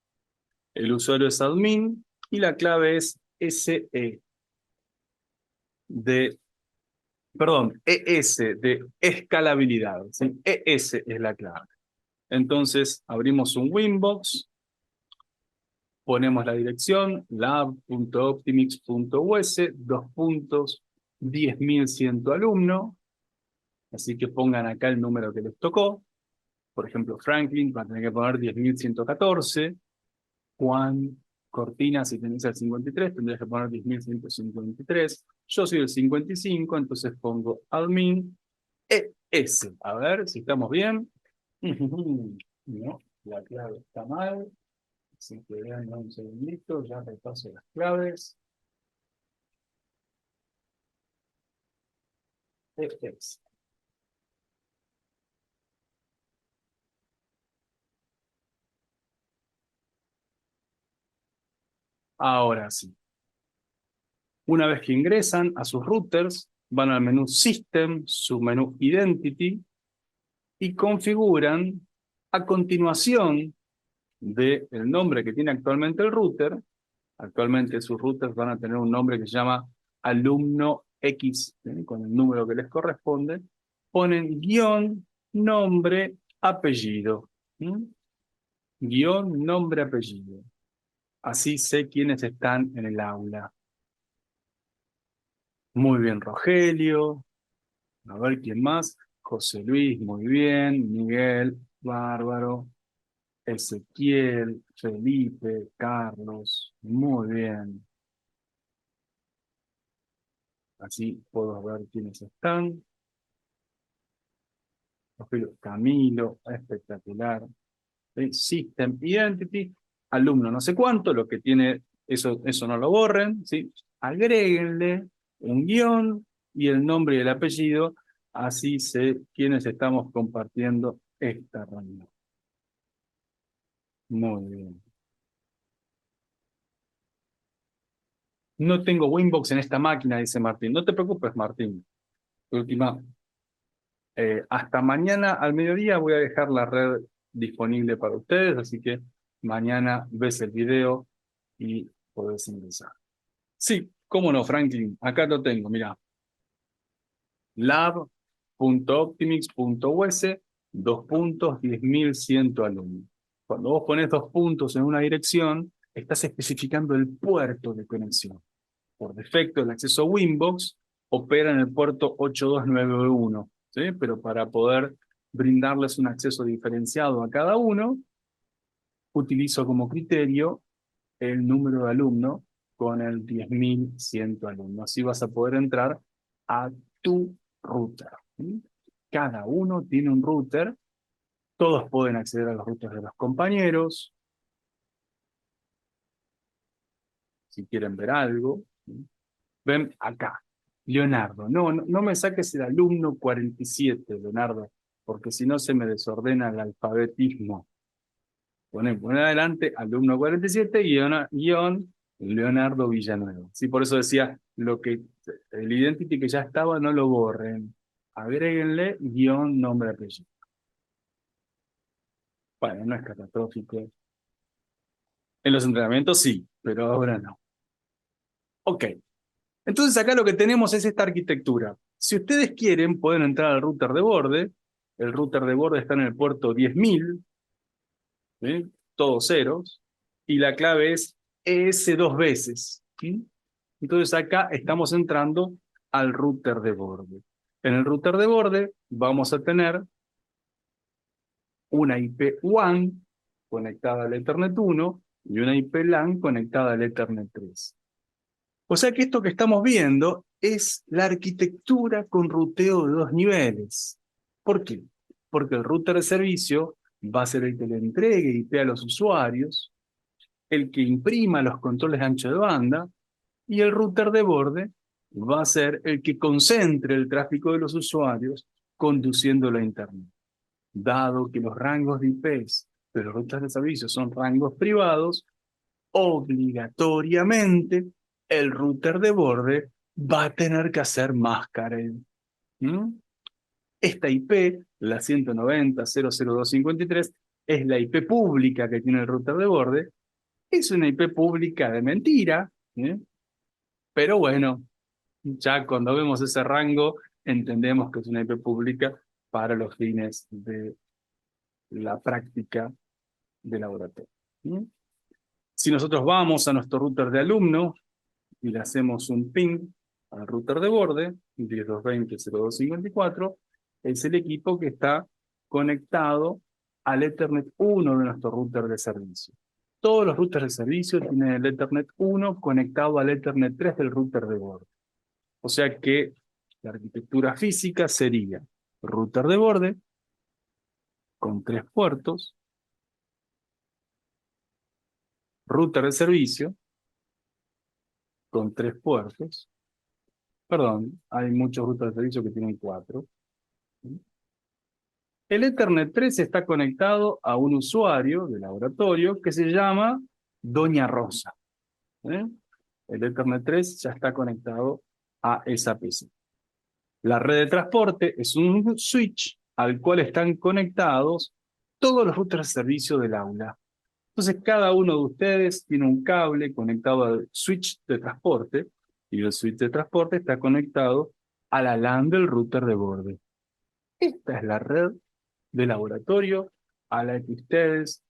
El usuario es admin y la clave es SE de, perdón, ES de escalabilidad. ¿Sí? ES es la clave. Entonces, abrimos un Winbox, ponemos la dirección lab.optimix.us, dos puntos, 10.100 alumno. Así que pongan acá el número que les tocó. Por ejemplo, Franklin va a tener que poner 10.114. Juan Cortina, si tenés el 53, tendrías que poner 10.153. Yo soy el 55, entonces pongo admin ES. A ver si estamos bien. No, la clave está mal. Así que vean un segundito, ya repaso las claves. ES. Ahora sí. Una vez que ingresan a sus routers, van al menú System, su menú Identity, y configuran a continuación del nombre que tiene actualmente el router. Actualmente sus routers van a tener un nombre que se llama alumno X, con el número que les corresponde. Ponen guión, nombre, apellido. ¿Mm? Guión, nombre, apellido. Así sé quiénes están en el aula. Muy bien, Rogelio. A ver quién más. José Luis, muy bien. Miguel, bárbaro. Ezequiel, Felipe, Carlos, muy bien. Así puedo ver quiénes están. Camilo, espectacular. System Identity, alumno no sé cuánto, lo que tiene, eso no lo borren, ¿sí? Agréguenle un guión y el nombre y el apellido, así sé quiénes estamos compartiendo esta reunión. Muy bien. No tengo Winbox en esta máquina, dice Martín. No te preocupes, Martín. Última. Hasta mañana al mediodía voy a dejar la red disponible para ustedes, así que mañana ves el video y podés ingresar. Sí, cómo no, Franklin. Acá lo tengo, mira. lab.optimix.us, 10.100 alumnos. Cuando vos pones 2 puntos en una dirección, estás especificando el puerto de conexión. Por defecto, el acceso Winbox opera en el puerto 8291, ¿sí? Pero para poder brindarles un acceso diferenciado a cada uno, utilizo como criterio el número de alumno con el 10.100 alumnos. Así vas a poder entrar a tu router. ¿Sí? Cada uno tiene un router, todos pueden acceder a los routers de los compañeros, si quieren ver algo. ¿Sí? Ven acá, Leonardo. No me saques el alumno 47, Leonardo, porque si no se me desordena el alfabetismo. Pone adelante alumno 47 guión Leonardo Villanueva. Sí, por eso decía, el identity que ya estaba no lo borren. Agréguenle guión nombre apellido. Bueno, no es catastrófico. En los entrenamientos sí, pero ahora no. Ok. Entonces acá lo que tenemos es esta arquitectura. Si ustedes quieren, pueden entrar al router de borde. El router de borde está en el puerto 10.000, ¿sí? Todos ceros. Y la clave es ES 2 veces. ¿Sí? Entonces acá estamos entrando al router de borde. En el router de borde vamos a tener una IP WAN conectada al Ethernet 1 y una IP LAN conectada al Ethernet 3. O sea que esto que estamos viendo es la arquitectura con ruteo de 2 niveles. ¿Por qué? Porque el router de servicio va a ser el que le entregue IP a los usuarios, el que imprima los controles de ancho de banda, y el router de borde va a ser el que concentre el tráfico de los usuarios conduciéndolo a Internet. Dado que los rangos de IPs de los routers de servicio son rangos privados, obligatoriamente el router de borde va a tener que hacer mascarade. ¿Mm? Esta IP, la 190.00253, es la IP pública que tiene el router de borde. Es una IP pública de mentira, ¿eh? Pero bueno, ya cuando vemos ese rango, entendemos que es una IP pública para los fines de la práctica de laboratorio. ¿Mm? Si nosotros vamos a nuestro router de alumno y le hacemos un ping al router de borde, 10.220.0.254, es el equipo que está conectado al Ethernet 1 de nuestro router de servicio. Todos los routers de servicio tienen el Ethernet 1 conectado al Ethernet 3 del router de borde. O sea que la arquitectura física sería router de borde con 3 puertos, router de servicio con 3 puertos. Perdón, hay muchos routers de servicio que tienen 4. El Ethernet 3 está conectado a un usuario de laboratorio que se llama Doña Rosa. ¿eh? El Ethernet 3 ya está conectado a esa PC. La red de transporte es un switch al cual están conectados todos los routers de servicio del aula. Entonces, cada uno de ustedes tiene un cable conectado al switch de transporte y el switch de transporte está conectado a la LAN del router de borde. Esta es la red de laboratorio a la que ustedes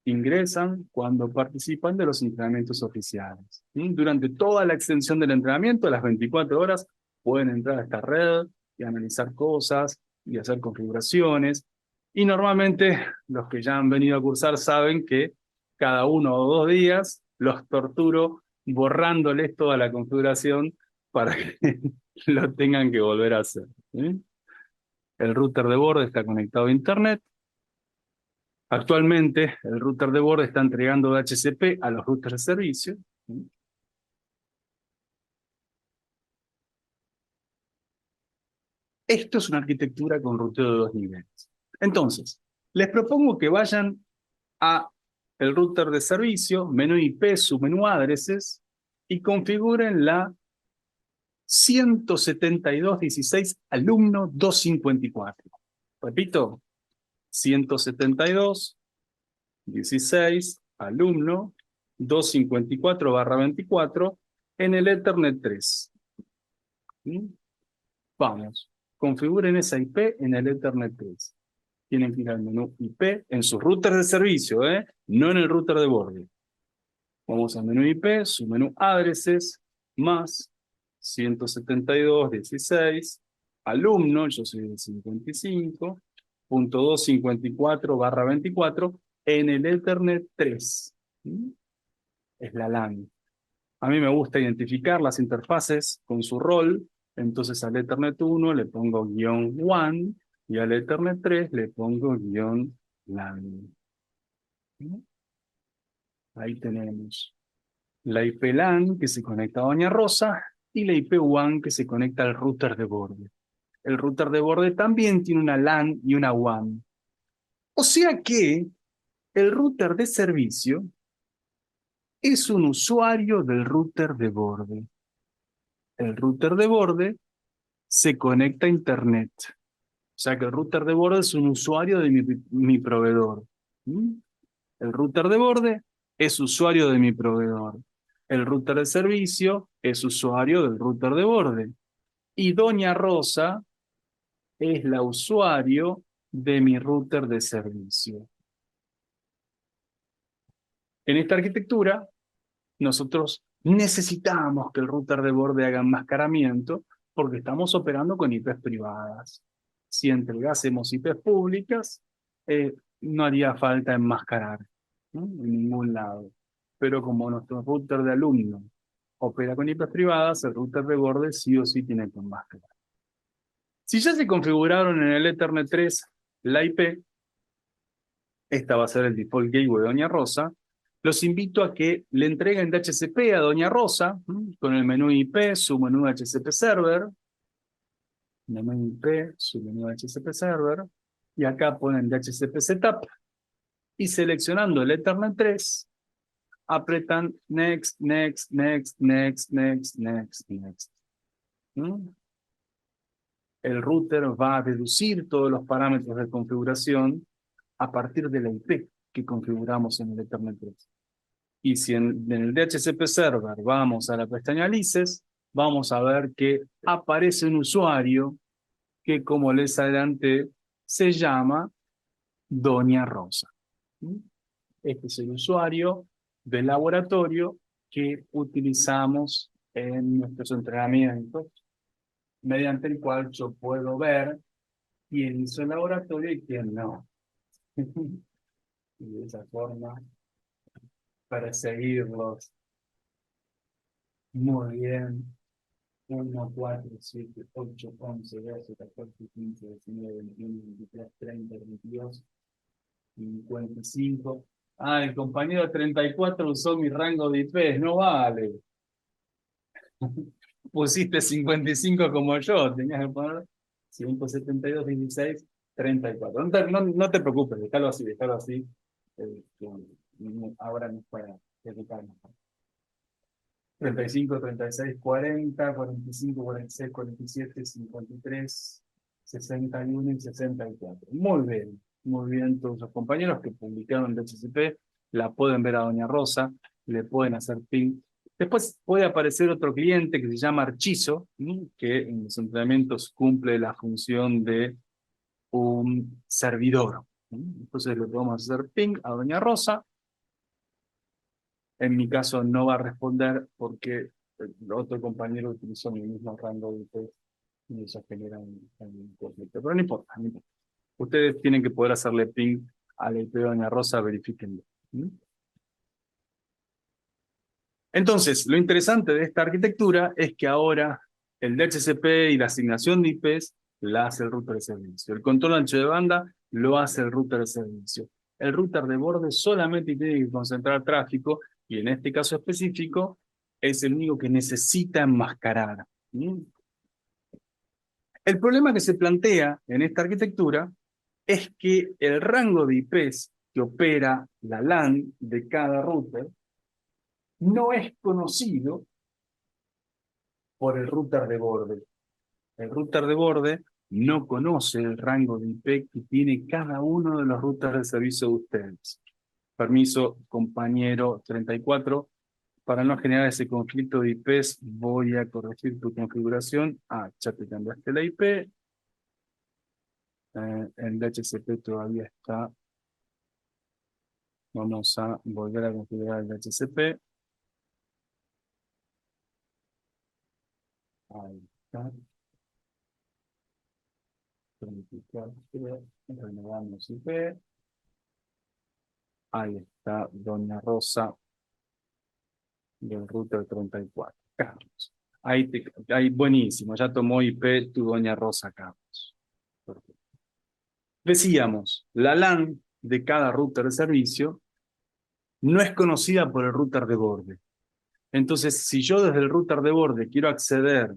ingresan cuando participan de los entrenamientos oficiales. Durante toda la extensión del entrenamiento, a las 24 horas, pueden entrar a esta red y analizar cosas y hacer configuraciones. Y normalmente los que ya han venido a cursar saben que cada 1 o 2 días los torturo borrándoles toda la configuración para que lo tengan que volver a hacer. ¿Sí? El router de borde está conectado a Internet. Actualmente, el router de borde está entregando DHCP a los routers de servicio. Esto es una arquitectura con ruteo de 2 niveles. Entonces, les propongo que vayan a el router de servicio, menú IP, submenú addresses, y configuren la 172.16 alumno 254. Repito, 172.16 alumno 254/24 en el Ethernet 3. ¿Mm? Vamos, configuren esa IP en el Ethernet 3. Tienen que ir al menú IP en sus routers de servicio, no en el router de borde. Vamos al menú IP, su menú addresses, más 172.16, alumno, yo soy del 55.254/24 en el Ethernet 3. Es la LAN. A mí me gusta identificar las interfaces con su rol, entonces al Ethernet 1 le pongo -1 y al Ethernet 3 le pongo -LAN. Ahí tenemos la IP LAN que se conecta a Doña Rosa y la IP WAN que se conecta al router de borde. El router de borde también tiene una LAN y una WAN. O sea que el router de servicio es un usuario del router de borde. El router de borde se conecta a Internet. O sea que el router de borde es un usuario de mi proveedor. ¿Mm? El router de borde es usuario de mi proveedor. El router de servicio es usuario del router de borde. Y Doña Rosa es la usuario de mi router de servicio. En esta arquitectura, nosotros necesitamos que el router de borde haga enmascaramiento porque estamos operando con IPs privadas. Si entregásemos IPs públicas, no haría falta enmascarar, ¿no? En ningún lado. Pero como nuestro router de alumno opera con IPs privadas, el router de borde sí o sí tiene que enmascarar. Si ya se configuraron en el Ethernet 3 la IP, esta va a ser el default gateway de Doña Rosa, los invito a que le entreguen DHCP a Doña Rosa, con el menú IP, su menú DHCP server, menú IP, su menú DHCP server, y acá ponen DHCP setup, y seleccionando el Ethernet 3, apretan next, next, next, next, next, next, next. El router va a deducir todos los parámetros de configuración a partir de la IP que configuramos en el Ethernet 3. Y si en el DHCP server vamos a la pestaña Lices, vamos a ver que aparece un usuario que, como les adelanté, se llama Doña Rosa. Este es el usuario del laboratorio que utilizamos en nuestros entrenamientos, mediante el cual yo puedo ver quién hizo el laboratorio y quién no. Y de esa forma, para seguirlos muy bien. 1, 4, 7, 8, 11, 12, 14, 15, 19, 21, 23, 30, 22, 55. Ah, el compañero 34 usó mi rango de IPs, no vale. Pusiste 55 como yo, tenías que poner 172, 16, 34. No te preocupes, déjalo así, déjalo así. Ahora no es para educarnos. 35, 36, 40, 45, 46, 47, 53, 61 y 64. Muy bien todos los compañeros que publicaron el HCP, la pueden ver a doña Rosa, le pueden hacer ping. Después puede aparecer otro cliente que se llama Archizo, ¿sí? Que en los entrenamientos cumple la función de un servidor, ¿sí? Entonces le podemos hacer ping a doña Rosa. En mi caso no va a responder porque el otro compañero utilizó mi mismo rango de IP y eso genera un conflicto. Pero no importa, no importa. Ustedes tienen que poder hacerle ping a la IP de doña Rosa, verifíquenlo. ¿Mm? Entonces, lo interesante de esta arquitectura es que ahora el DHCP y la asignación de IPs la hace el router de servicio. El control ancho de banda lo hace el router de servicio. El router de borde solamente tiene que concentrar tráfico y en este caso específico es el único que necesita enmascarar. ¿Mm? El problema que se plantea en esta arquitectura es que el rango de IPs que opera la LAN de cada router no es conocido por el router de borde. El router de borde no conoce el rango de IP que tiene cada uno de los routers de servicio de ustedes. Permiso, compañero 34. Para no generar ese conflicto de IPs, voy a corregir tu configuración. Ya te cambiaste la IP. El DHCP todavía está. Vamos a volver a configurar el DHCP. Ahí está. Renovamos IP. Ahí está doña Rosa del router 34. Carlos. Ahí buenísimo, ya tomó IP tu doña Rosa, Carlos. Perfecto. Decíamos, la LAN de cada router de servicio no es conocida por el router de borde. Entonces, si yo desde el router de borde quiero acceder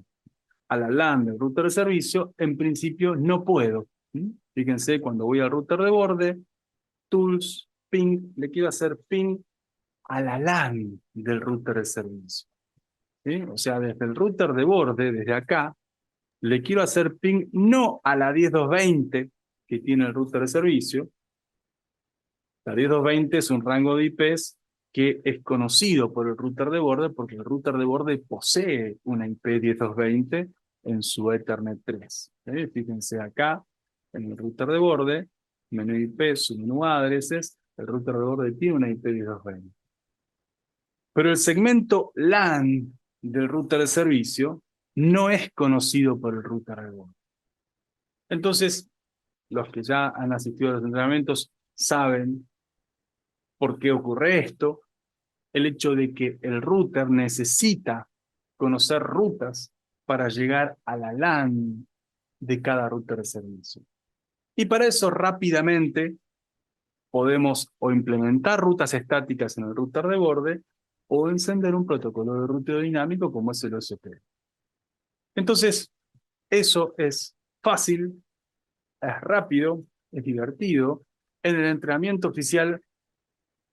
a la LAN del router de servicio, en principio no puedo. ¿Mm? Fíjense, cuando voy al router de borde, tools, ping, le quiero hacer ping a la LAN del router de servicio. ¿Sí? O sea, desde el router de borde, desde acá, le quiero hacer ping no a la 10220 que tiene el router de servicio. La 10220 es un rango de IPs que es conocido por el router de borde porque el router de borde posee una IP 10220 en su Ethernet 3. Fíjense acá, en el router de borde, menú IP, submenú addresses, el router de borde tiene una IP 10220. Pero el segmento LAN del router de servicio no es conocido por el router de borde. Entonces, los que ya han asistido a los entrenamientos saben por qué ocurre esto. El hecho de que el router necesita conocer rutas para llegar a la LAN de cada router de servicio. Y para eso rápidamente podemos o implementar rutas estáticas en el router de borde o encender un protocolo de ruteo dinámico como es el OSP. Entonces, eso es fácil, es rápido, es divertido. En el entrenamiento oficial,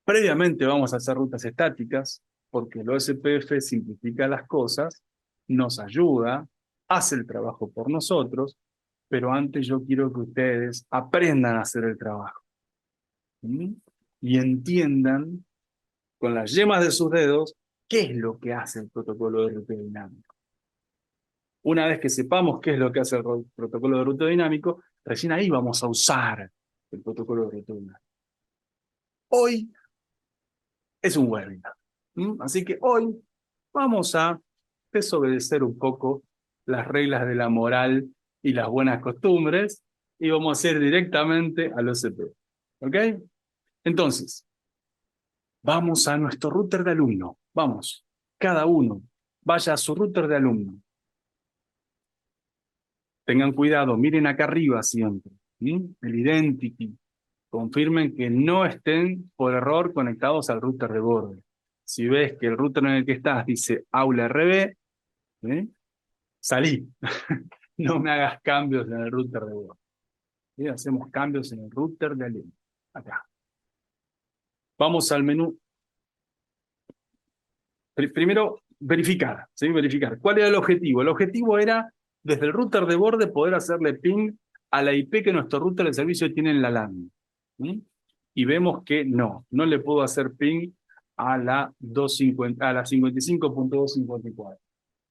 previamente vamos a hacer rutas estáticas, porque el OSPF simplifica las cosas, nos ayuda, hace el trabajo por nosotros, pero antes yo quiero que ustedes aprendan a hacer el trabajo. ¿Mm? Y entiendan con las yemas de sus dedos qué es lo que hace el protocolo de ruteo dinámico. Una vez que sepamos qué es lo que hace el protocolo de ruteo dinámico, recién ahí vamos a usar el protocolo de ruteo dinámico. Hoy es un webinar. Así que hoy vamos a desobedecer un poco las reglas de la moral y las buenas costumbres y vamos a ir directamente al OCP. ¿Ok? Entonces, vamos a nuestro router de alumno. Vamos, cada uno vaya a su router de alumno. Tengan cuidado, miren acá arriba siempre. El identity. Confirmen que no estén por error conectados al router de borde. Si ves que el router en el que estás dice aula RB, salí. No me hagas cambios en el router de borde. Hacemos cambios en el router de alumno. Acá. Vamos al menú. Primero verificar, ¿sí? Verificar. ¿Cuál era el objetivo? El objetivo era, desde el router de borde, poder hacerle ping a la IP que nuestro router de servicio tiene en la LAN. ¿Sí? Y vemos que no le puedo hacer ping a la 55.254.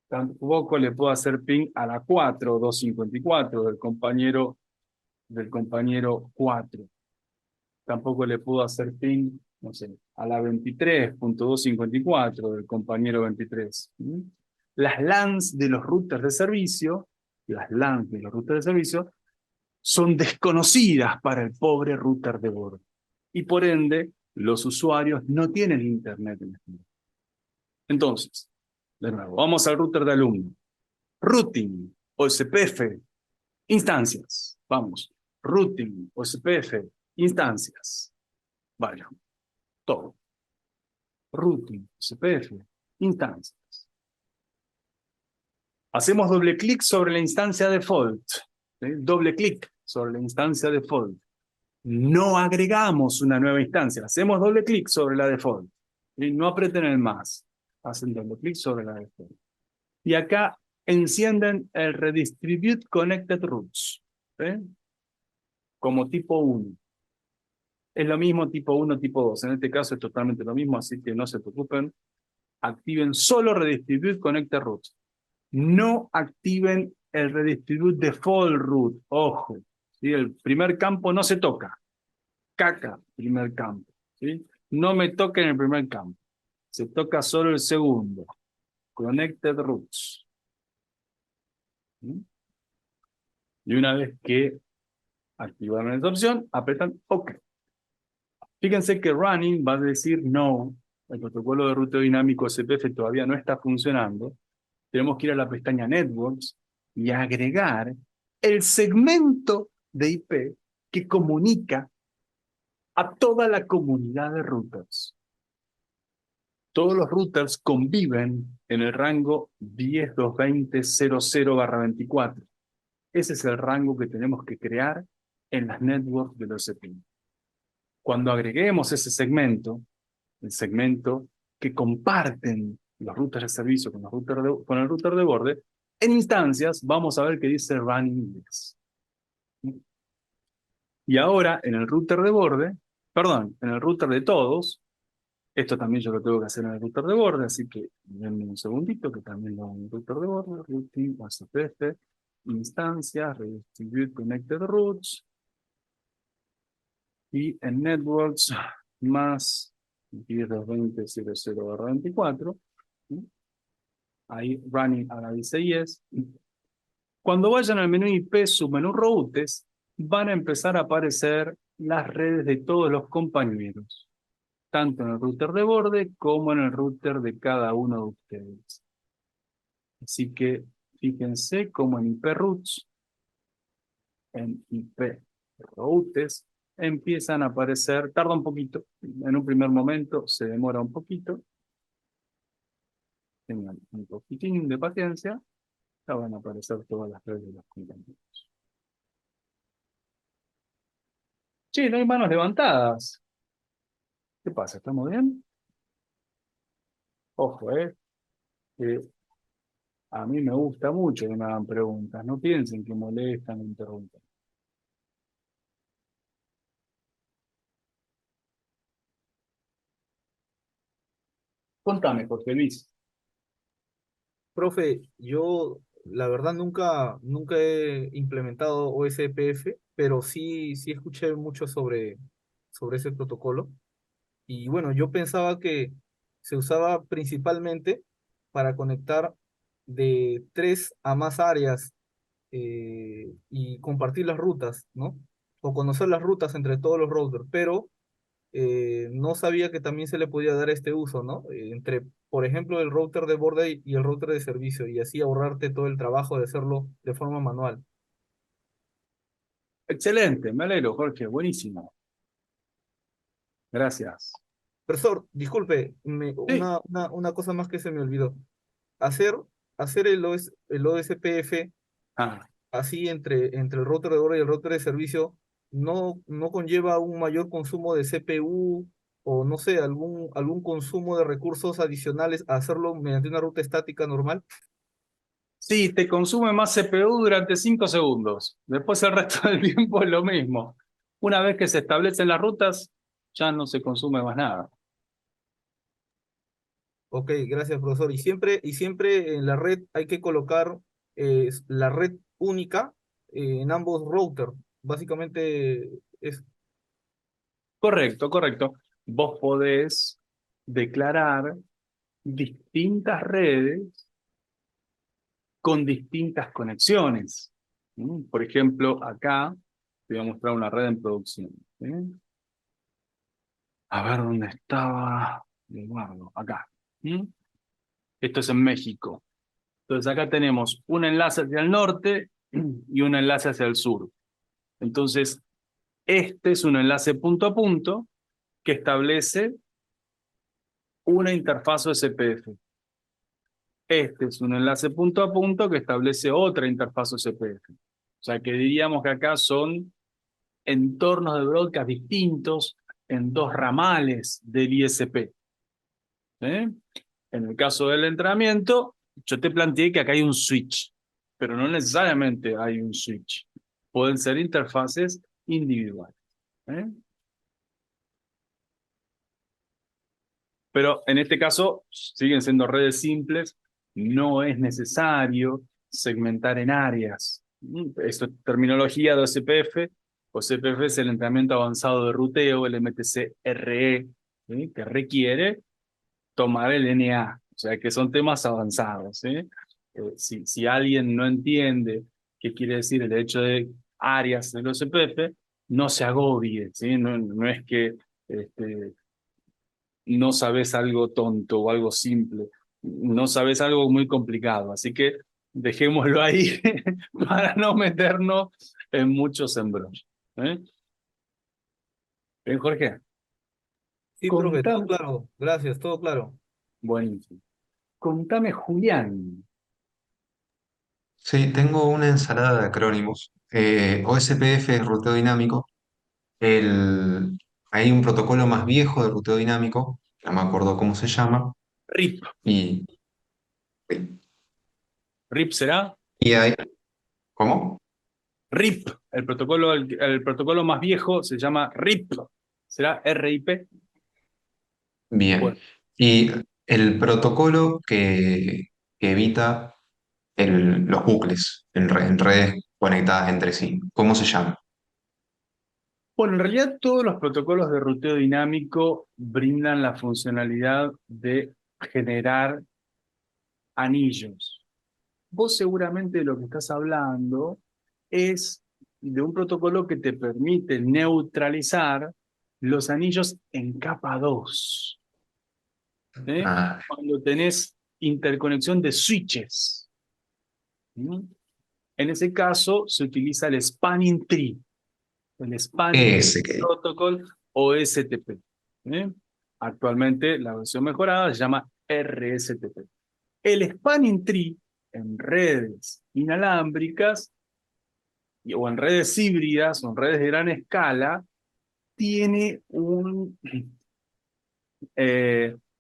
Tampoco le puedo hacer ping a la 4.254 del compañero 4. Tampoco le puedo hacer ping, no sé, a la 23.254 del compañero 23. ¿Mm? Las LANs de los routers de servicio, son desconocidas para el pobre router de borde. Y por ende, los usuarios no tienen internet en este momento. Entonces, de nuevo, vamos al router de alumno. Routing, OSPF, instancias. Vamos. Routing, OSPF, instancias. Vale. Todo. Routing, OSPF, instancias. Hacemos doble clic sobre la instancia default. ¿Sí? Doble clic sobre la instancia default. No agregamos una nueva instancia. Hacemos doble clic sobre la default. ¿Sí? No aprieten el más. Hacen doble clic sobre la default. Y acá encienden el Redistribute Connected Routes. ¿Sí? Como tipo 1. Es lo mismo tipo 1, tipo 2. En este caso es totalmente lo mismo, así que no se preocupen. Activen solo Redistribute Connected Routes. No activen el Redistribute Default Route. Ojo. ¿Sí? El primer campo no se toca. Caca, primer campo. ¿Sí? No me toquen el primer campo. Se toca solo el segundo. Connected Routes. ¿Sí? Y una vez que activaron esa opción, apretan OK. Fíjense que running va a decir no. El protocolo de ruteo dinámico SPF todavía no está funcionando. Tenemos que ir a la pestaña Networks y agregar el segmento de IP que comunica a toda la comunidad de routers. Todos los routers conviven en el rango 10.220.00/24. Ese es el rango que tenemos que crear en las networks de los OSPF. Cuando agreguemos ese segmento, el segmento que comparten los routers de servicio con el router de borde, en instancias vamos a ver que dice Running Index. Y ahora en el router de borde, perdón, en el router de todos, esto también yo lo tengo que hacer en el router de borde, así que denme un segundito que también lo hago en el router de borde, routing, OSPF, instancias, redistribute connected routes, y en networks más 10.220.00/24, ¿sí? Ahí running a la dice yes. Cuando vayan al menú IP, submenú routes, van a empezar a aparecer las redes de todos los compañeros, tanto en el router de borde como en el router de cada uno de ustedes. Así que fíjense cómo en IP routes, en IP routes, empiezan a aparecer, tarda un poquito, en un primer momento se demora un poquito, tengan un poquitín de paciencia, ya van a aparecer todas las redes de los compañeros. Che, no hay manos levantadas. ¿Qué pasa? ¿Estamos bien? Ojo, que a mí me gusta mucho que me hagan preguntas. No piensen que molestan o interrumpen. Contame, Jorge Luis. Profe, yo la verdad nunca he implementado OSPF, pero sí escuché mucho sobre ese protocolo. Y bueno, yo pensaba que se usaba principalmente para conectar de 3 a más áreas y compartir las rutas, ¿no? O conocer las rutas entre todos los routers, pero no sabía que también se le podía dar este uso, ¿no? Entre, por ejemplo, el router de borde y el router de servicio, y así ahorrarte todo el trabajo de hacerlo de forma manual. Excelente, me alegro, Jorge. Buenísimo. Gracias. Profesor, disculpe, Sí. una cosa más que se me olvidó. Hacer, hacer el OSPF Ah, así entre el router de borde y el router de servicio no conlleva un mayor consumo de CPU o no sé, algún consumo de recursos adicionales a hacerlo mediante una ruta estática normal? Sí, te consume más CPU durante 5 segundos. Después el resto del tiempo es lo mismo. Una vez que se establecen las rutas, ya no se consume más nada. Ok, gracias, profesor. Y siempre en la red hay que colocar la red única en ambos routers. Básicamente es. Correcto, correcto. Vos podés declarar distintas redes con distintas conexiones. Por ejemplo, acá te voy a mostrar una red en producción. ¿Sí? A ver dónde estaba. Lo guardo, acá. ¿Mm? Esto es en México. Entonces acá tenemos un enlace hacia el norte y un enlace hacia el sur. Entonces, este es un enlace punto a punto que establece una interfaz OSPF. Este es un enlace punto a punto que establece otra interfaz OSPF. O sea que diríamos que acá son entornos de broadcast distintos en dos ramales del ISP. ¿Eh? En el caso del entrenamiento, yo te planteé que acá hay un switch, pero no necesariamente hay un switch. Pueden ser interfaces individuales. ¿Eh? Pero en este caso siguen siendo redes simples, no es necesario segmentar en áreas. Esto es terminología de OSPF. OSPF es el entrenamiento avanzado de ruteo, el MTC-RE, ¿sí? Que requiere tomar el NA, o sea que son temas avanzados. ¿Sí? Si alguien no entiende qué quiere decir el hecho de áreas del OSPF, no se agobie, ¿sí? No es que este, no sabes algo tonto o algo simple, no sabes algo muy complicado, así que dejémoslo ahí para no meternos en muchos embrollos. ¿Eh? Bien, Jorge, Sí, profe, todo contame, claro. Gracias, todo claro. buenísimo. Contame, Julián. Sí, tengo una ensalada de acrónimos. OSPF es ruteo dinámico. El, Hay un protocolo más viejo de ruteo dinámico, no me acuerdo cómo se llama, RIP, y, RIP será y hay... ¿Cómo? RIP, el protocolo más viejo se llama RIP, será RIP. Bien. Bueno, Y el protocolo que evita los bucles en redes conectadas entre sí, ¿cómo se llama? bueno, en realidad todos los protocolos de ruteo dinámico brindan la funcionalidad de generar anillos. Vos seguramente de lo que estás hablando es de un protocolo que te permite neutralizar los anillos en capa 2. ¿Eh? Ah, Cuando tenés interconexión de switches. ¿Mm? En ese caso se utiliza el Spanning Tree, el Spanning Tree ese que... Protocol o STP. ¿Eh? Actualmente la versión mejorada se llama RSTP. El Spanning Tree en redes inalámbricas o en redes híbridas o en redes de gran escala tiene un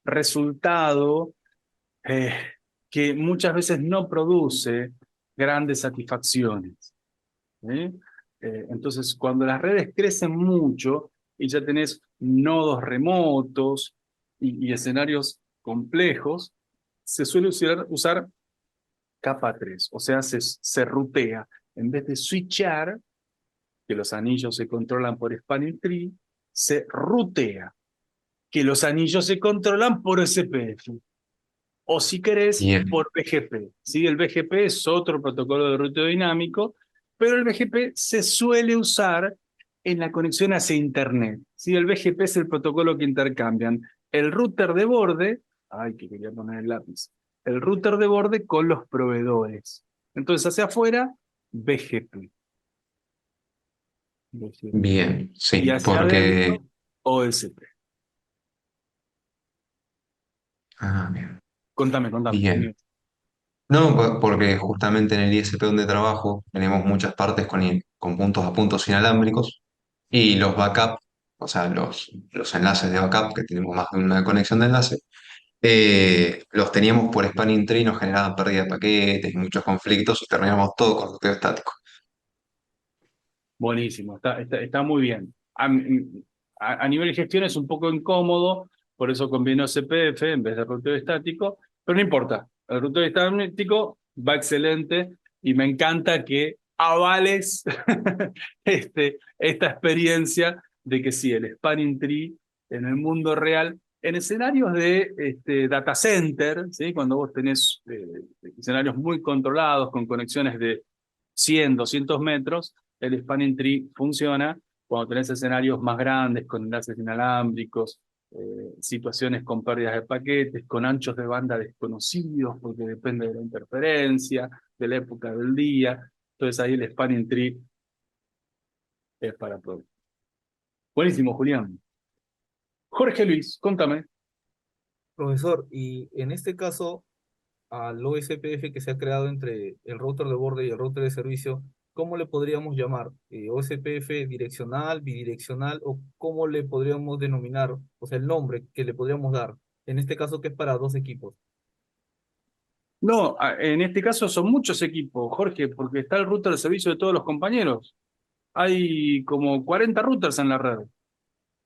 resultado eh, que muchas veces no produce grandes satisfacciones. ¿Sí? Entonces, cuando las redes crecen mucho y ya tenés nodos remotos y escenarios complejos, se suele usar capa 3, o sea, se rutea. En vez de switchar, que los anillos se controlan por spanning tree, se rutea, que los anillos se controlan por SPF. O si querés, Bien, por BGP. ¿Sí? El BGP es otro protocolo de ruteo dinámico, pero el BGP se suele usar en la conexión hacia Internet. ¿Sí? El BGP es el protocolo que intercambian el router de borde, ay, que quería poner el lápiz, el router de borde con los proveedores. Entonces, hacia afuera, BGP. BGP. bien, Y sí, hacia porque... adentro, OSP. Ah, bien, Contame, contame. bien. No, porque justamente en el ISP donde trabajo tenemos muchas partes con puntos a puntos inalámbricos y los backup, o sea, los enlaces de backup, que tenemos más de una conexión de enlace, los teníamos por spanning tree, nos generaban pérdida de paquetes y muchos conflictos y terminamos todo con ruteo estático. Buenísimo, está muy bien. A nivel de gestión es un poco incómodo, por eso conviene OCPF en vez de ruteo estático, pero no importa, el ruteo estático va excelente y me encanta que avales esta experiencia de que sí, el spanning tree en el mundo real, en escenarios de data center, ¿sí? Cuando vos tenés escenarios muy controlados con conexiones de 100, 200 metros, el spanning tree funciona cuando tenés escenarios más grandes, con enlaces inalámbricos, situaciones con pérdidas de paquetes, con anchos de banda desconocidos, porque depende de la interferencia, de la época del día. Entonces ahí el spanning tree es para todo. Buenísimo, Julián. Jorge Luis, contame. Profesor, y en este caso, al OSPF que se ha creado entre el router de borde y el router de servicio, ¿cómo le podríamos llamar? ¿OSPF direccional, bidireccional o cómo le podríamos denominar? O sea, el nombre que le podríamos dar. En este caso, que es para dos equipos. No, en este caso son muchos equipos, Jorge, porque está el router de servicio de todos los compañeros. Hay como 40 routers en la red.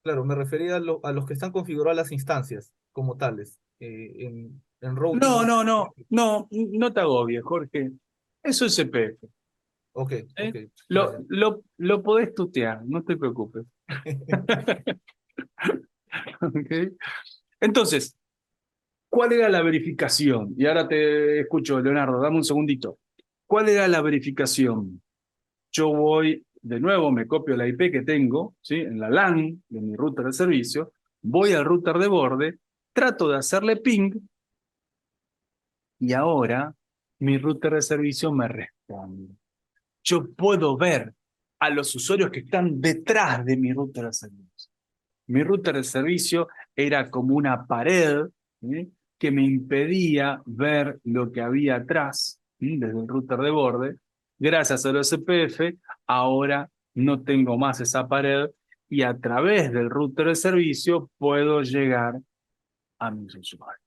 Claro, me refería a los que están configuradas las instancias como tales. En routing. No te agobies, Jorge. Eso es CPF. Ok, ¿Eh? ok. Lo, Gracias. lo podés tutear, no te preocupes. ¿Ok? Entonces, ¿cuál era la verificación? Y ahora te escucho, Leonardo, dame un segundito. ¿Cuál era la verificación? Yo voy, de nuevo, me copio la IP que tengo, ¿sí? En la LAN de mi router de servicio, voy al router de borde, trato de hacerle ping, y ahora mi router de servicio me responde. Yo puedo ver a los usuarios que están detrás de mi router de servicio. Mi router de servicio era como una pared, ¿sí? Que me impedía ver lo que había atrás, ¿sí? Desde el router de borde. Gracias al OSPF, ahora no tengo más esa pared y a través del router de servicio puedo llegar a mis usuarios.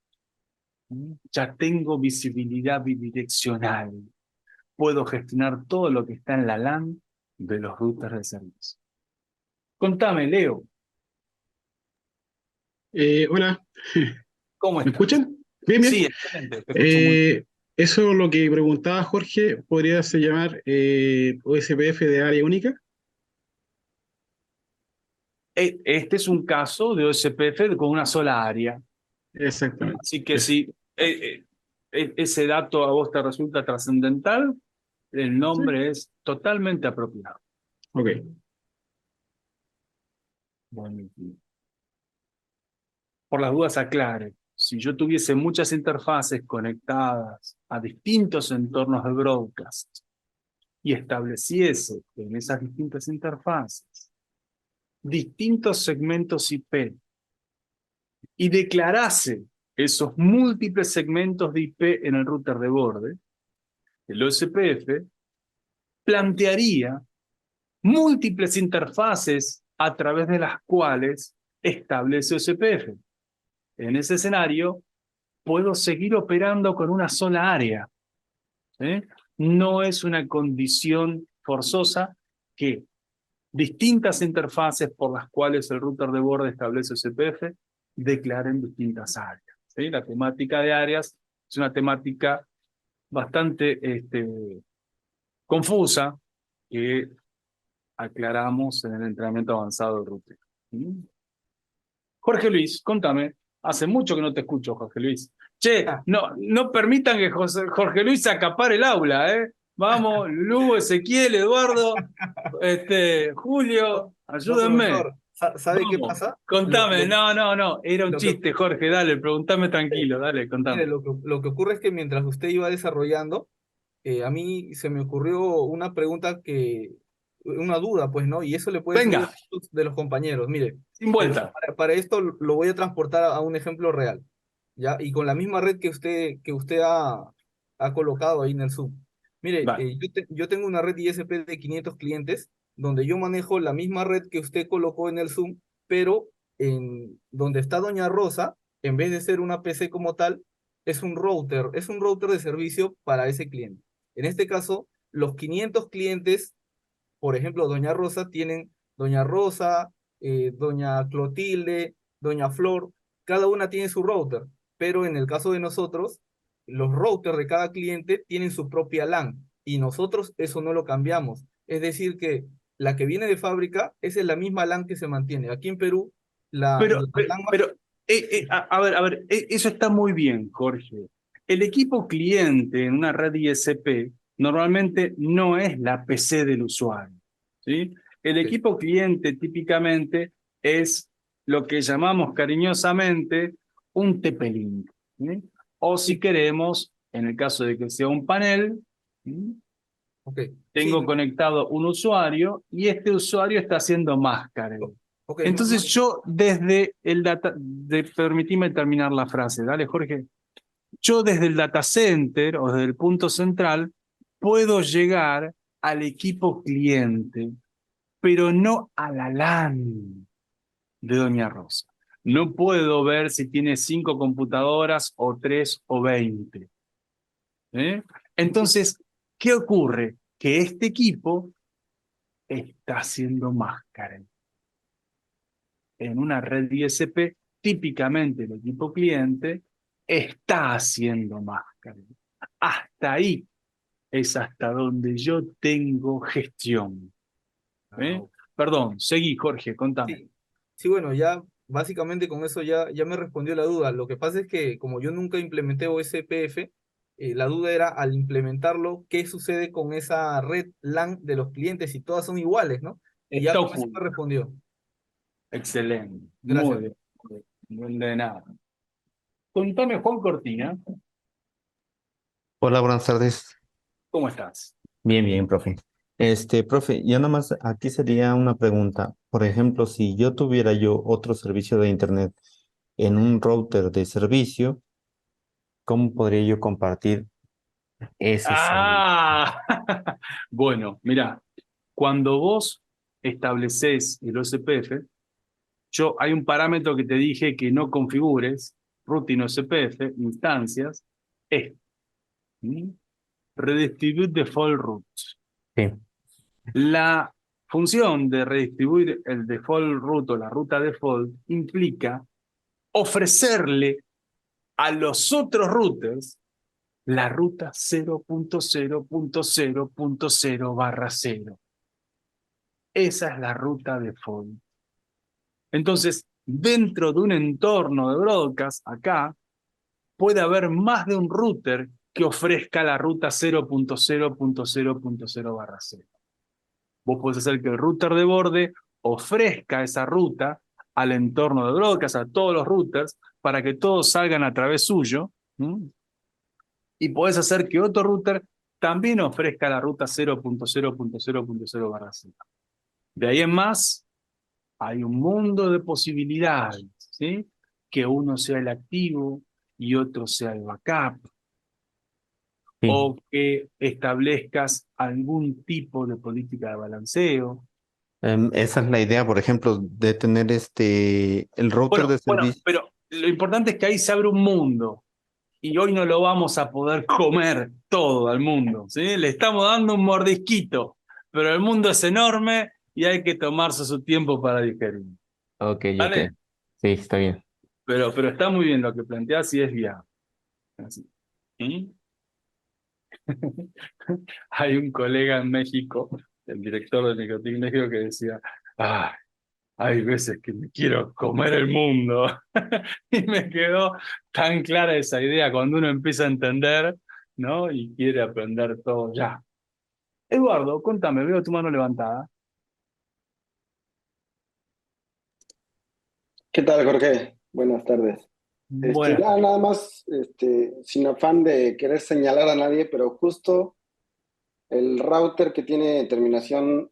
¿Sí? Ya tengo visibilidad bidireccional. Puedo gestionar todo lo que está en la LAN de los routers de servicio. Contame, Leo, Hola, ¿cómo ¿me estás? escuchan? Bien, bien. Sí, excelente, te escucho muy bien. Eso lo que preguntaba Jorge, podría se llamar OSPF de área única. Este es un caso de OSPF con una sola área. Exactamente. Así que Eso. si ese dato a vos te resulta trascendental, el Sí. nombre es totalmente apropiado. Ok. Buenísimo. Por las dudas aclare, si yo tuviese muchas interfaces conectadas a distintos entornos de broadcast y estableciese en esas distintas interfaces distintos segmentos IP y declarase esos múltiples segmentos de IP en el router de borde, el OSPF plantearía múltiples interfaces a través de las cuales establece OSPF. En ese escenario, puedo seguir operando con una sola área. ¿Sí? No es una condición forzosa que distintas interfaces por las cuales el router de borde establece OSPF declaren distintas áreas. ¿Sí? La temática de áreas es una temática bastante confusa que aclaramos en el entrenamiento avanzado del router. ¿Sí? Jorge Luis, contame. Hace mucho que no te escucho, Jorge Luis. Che, no permitan que Jorge Luis acapare el aula, ¿eh? Vamos, Lugo, Ezequiel, Eduardo, Julio, No, ayúdenme. profesor, ¿sabe qué Vamos, pasa? contame. No, era un Lo que, chiste, Jorge, dale, preguntame tranquilo, dale, mire, contame. lo que ocurre es que mientras usted iba desarrollando, a mí se me ocurrió una pregunta una duda, pues, ¿no? Y eso le puede servir a Venga, muchos de los compañeros. Mire, sin pero vuelta. para esto lo voy a transportar a un ejemplo real, ¿ya? Y con la misma red que usted ha colocado ahí en el Zoom. Mire, Vale, yo tengo una red ISP de 500 clientes, donde yo manejo la misma red que usted colocó en el Zoom, pero en donde está Doña Rosa, en vez de ser una PC como tal, es un router de servicio para ese cliente. En este caso, los 500 clientes, por ejemplo, Doña Rosa, tienen Doña Rosa, Doña Clotilde, Doña Flor, cada una tiene su router, pero en el caso de nosotros, los routers de cada cliente tienen su propia LAN y nosotros eso no lo cambiamos. Es decir, que la que viene de fábrica, esa es la misma LAN que se mantiene. Aquí en Perú, la LAN más... A ver, eso está muy bien, Jorge. El equipo cliente en una red ISP normalmente no es la PC del usuario, ¿sí? El Ok. equipo cliente típicamente es lo que llamamos cariñosamente un TP-Link, ¿sí? O si queremos, en el caso de que sea un panel, ¿sí? Ok, Tengo sí, conectado un usuario y este usuario está haciendo máscara. ok, Entonces yo desde el permitime terminar la frase, dale Jorge. Yo desde el data center o desde el punto central puedo llegar al equipo cliente, pero no a la LAN de Doña Rosa. No puedo ver si tiene 5 computadoras o 3 o 20. ¿Eh? Entonces, ¿qué ocurre? Que este equipo está haciendo máscara. En una red ISP, típicamente el equipo cliente está haciendo máscara. Hasta ahí es hasta donde yo tengo gestión. ¿Eh? Perdón, seguí, Jorge, contame. sí, sí, bueno, ya básicamente con eso ya me respondió la duda. Lo que pasa es que como yo nunca implementé OSPF, la duda era al implementarlo, ¿qué sucede con esa red LAN de los clientes si todas son iguales, ¿no? Y ya Está con eso me oculto. respondió. Excelente. Muy Gracias. bien. De nada. Contame, Juan Cortina, Hola, buenas tardes. ¿cómo estás? Bien, bien, profe. Profe, ya nomás aquí sería una pregunta. Por ejemplo, si yo tuviera yo otro servicio de internet en un router de servicio, ¿cómo podría yo compartir ese servicio? Ah, bueno, mira, cuando vos estableces el OSPF, hay un parámetro que te dije que no configures, routine OSPF, instancias, es ¿sí? Redistribute default routes. Sí. La función de redistribuir el default route o la ruta default implica ofrecerle a los otros routers la ruta 0.0.0.0/0. Esa es la ruta default. Entonces, dentro de un entorno de broadcast, acá, puede haber más de un router que ofrezca la ruta 0.0.0.0/0. Vos podés hacer que el router de borde ofrezca esa ruta al entorno de broadcast, a todos los routers, para que todos salgan a través suyo. Y podés hacer que otro router también ofrezca la ruta 0.0.0.0/0. De ahí en más, hay un mundo de posibilidades, ¿sí? Que uno sea el activo y otro sea el backup, Sí. o que establezcas algún tipo de política de balanceo. Esa es la idea, por ejemplo, de tener el router de Bueno, servicio. pero lo importante es que ahí se abre un mundo y hoy no lo vamos a poder comer todo al mundo, ¿sí? Le estamos dando un mordisquito, pero el mundo es enorme y hay que tomarse su tiempo para digerir. Ok, ok. ¿Vale? Sí, está bien. Pero está muy bien lo que planteas y es viable. Así. ¿Mm? Hay un colega en México, el director de Nicotín México, que decía, "Ah, hay veces que me quiero comer el mundo". Y me quedó tan clara esa idea cuando uno empieza a entender, ¿no? Y quiere aprender todo ya. Eduardo, contame, veo tu mano levantada. ¿Qué tal, Jorge? Buenas tardes. Buenas tardes. Nada más, sin afán de querer señalar a nadie, pero justo el router que tiene terminación,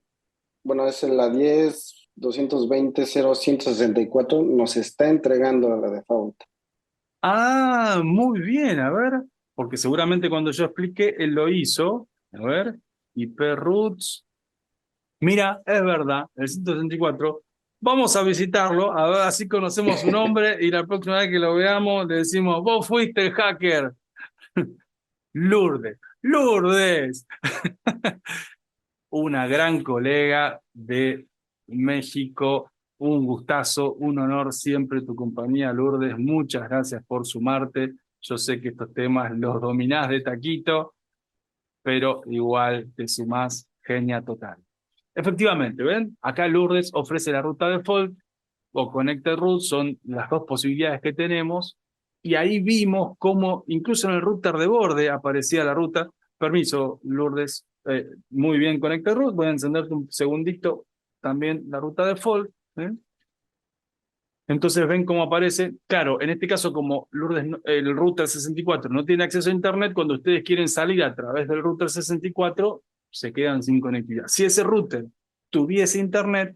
bueno, es la 10.220.0.164, nos está entregando la default. Ah, muy bien, a ver, porque seguramente cuando yo expliqué, él lo hizo. A ver, IP roots. Mira, es verdad, el 164 Vamos a visitarlo, a ver, así conocemos su nombre y la próxima vez que lo veamos le decimos, vos fuiste el hacker. Lourdes, Lourdes, una gran colega de México, un gustazo, un honor siempre tu compañía, Lourdes, muchas gracias por sumarte, yo sé que estos temas los dominás de taquito, pero igual te sumás, genia total. Efectivamente, ¿ven? Acá Lourdes ofrece la ruta default o Connected Route, son las dos posibilidades que tenemos, y ahí vimos cómo incluso en el router de borde aparecía la ruta. Permiso, Lourdes, muy bien Connected Route, voy a encenderte un segundito también la ruta default. Entonces ven cómo aparece. Claro, en este caso, como Lourdes, el router 64 no tiene acceso a Internet, cuando ustedes quieren salir a través del router 64, se quedan sin conectividad. Si ese router tuviese Internet,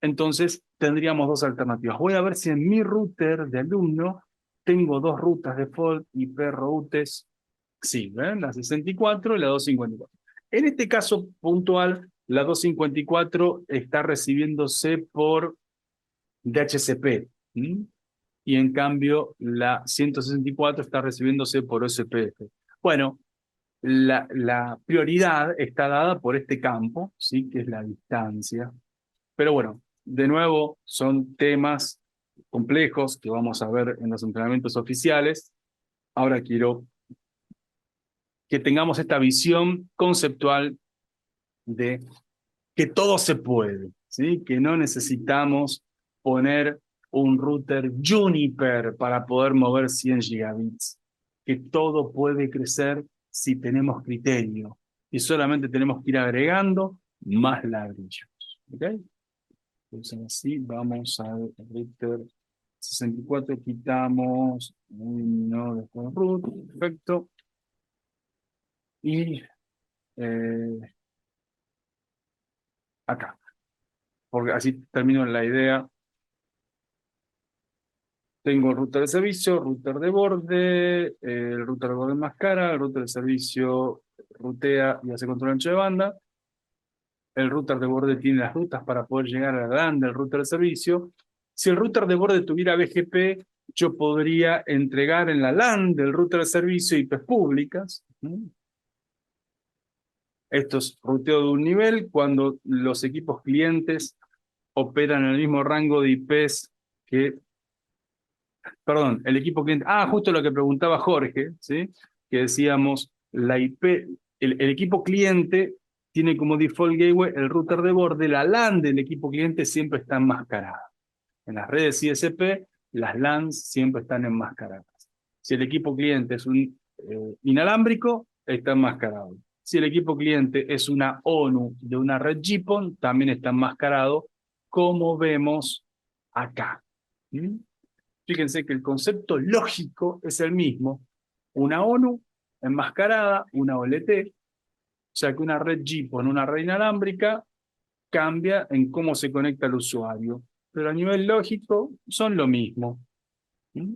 entonces tendríamos dos alternativas. Voy a ver si en mi router de alumno tengo dos rutas default IP routes. Sí, ¿ven? La 64 y la 254. En este caso puntual, la 254 está recibiéndose por DHCP, ¿m? Y en cambio la 164 está recibiéndose por OSPF. Bueno, la prioridad está dada por este campo, ¿sí? Que es la distancia. Pero bueno, de nuevo, son temas complejos que vamos a ver en los entrenamientos oficiales. Ahora quiero que tengamos esta visión conceptual de que todo se puede, ¿sí? Que no necesitamos poner un router Juniper para poder mover 100 gigabits, que todo puede crecer si tenemos criterio y solamente tenemos que ir agregando más ladrillos. ¿Ok? Entonces así vamos al router 64, quitamos un nodo con root, perfecto. Y acá, porque así termino la idea. Tengo router de servicio, router de borde, el router de borde enmascara, el router de servicio rutea y hace control ancho de banda. El router de borde tiene las rutas para poder llegar a la LAN del router de servicio. Si el router de borde tuviera BGP, yo podría entregar en la LAN del router de servicio IPs públicas. Esto es ruteo de un nivel cuando los equipos clientes operan en el mismo rango de IPs que... Perdón, el equipo cliente... Ah, justo lo que preguntaba Jorge, ¿sí? Que decíamos, la IP, el equipo cliente tiene como default gateway el router de borde, la LAN del equipo cliente siempre está enmascarada. En las redes ISP, las LANs siempre están enmascaradas. Si el equipo cliente es un inalámbrico, está enmascarado. Si el equipo cliente es una ONU de una red GPON, también está enmascarado, como vemos acá. ¿Mm? Fíjense que el concepto lógico es el mismo. Una ONU enmascarada, una OLT, o sea que una red GPON, una red inalámbrica, cambia en cómo se conecta el usuario. Pero a nivel lógico son lo mismo. ¿Mm?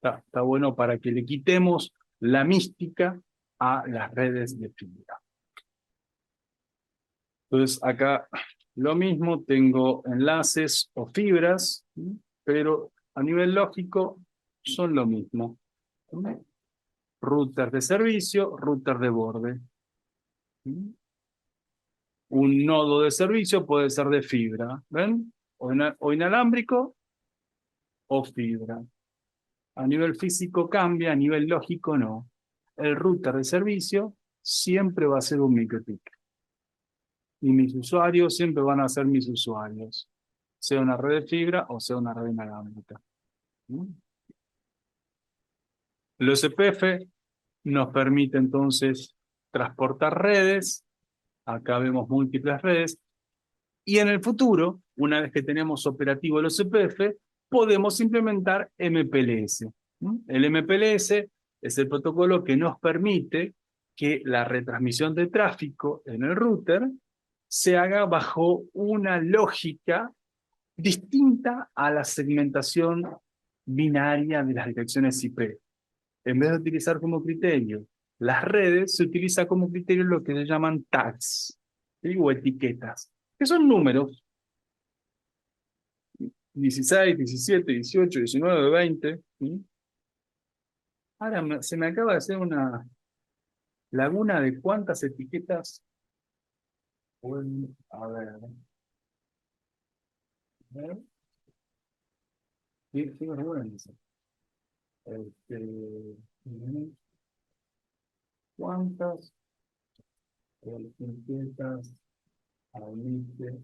Está bueno para que le quitemos la mística a las redes de fibra. Entonces acá lo mismo, tengo enlaces o fibras, ¿sí? Pero a nivel lógico son lo mismo. ¿Sí? Router de servicio, router de borde. ¿Sí? Un nodo de servicio puede ser de fibra, ¿ven? O inalámbrico o fibra. A nivel físico cambia, a nivel lógico no. El router de servicio siempre va a ser un MikroTik. Y mis usuarios siempre van a ser mis usuarios. Sea una red de fibra o sea una red inalámbrica. ¿Mm? El OSPF nos permite entonces transportar redes. Acá vemos múltiples redes. Y en el futuro, una vez que tenemos operativo el OSPF, podemos implementar MPLS. El MPLS es el protocolo que nos permite que la retransmisión de tráfico en el router se haga bajo una lógica distinta a la segmentación binaria de las direcciones IP. En vez de utilizar como criterio las redes, se utiliza como criterio lo que se llaman tags, ¿sí? O etiquetas, que son números. 16, 17, 18, 19, 20. ¿Sí? Ahora se me acaba de hacer una laguna de cuántas etiquetas. A ver. Qué vergüenza. ¿Cuántas etiquetas admite?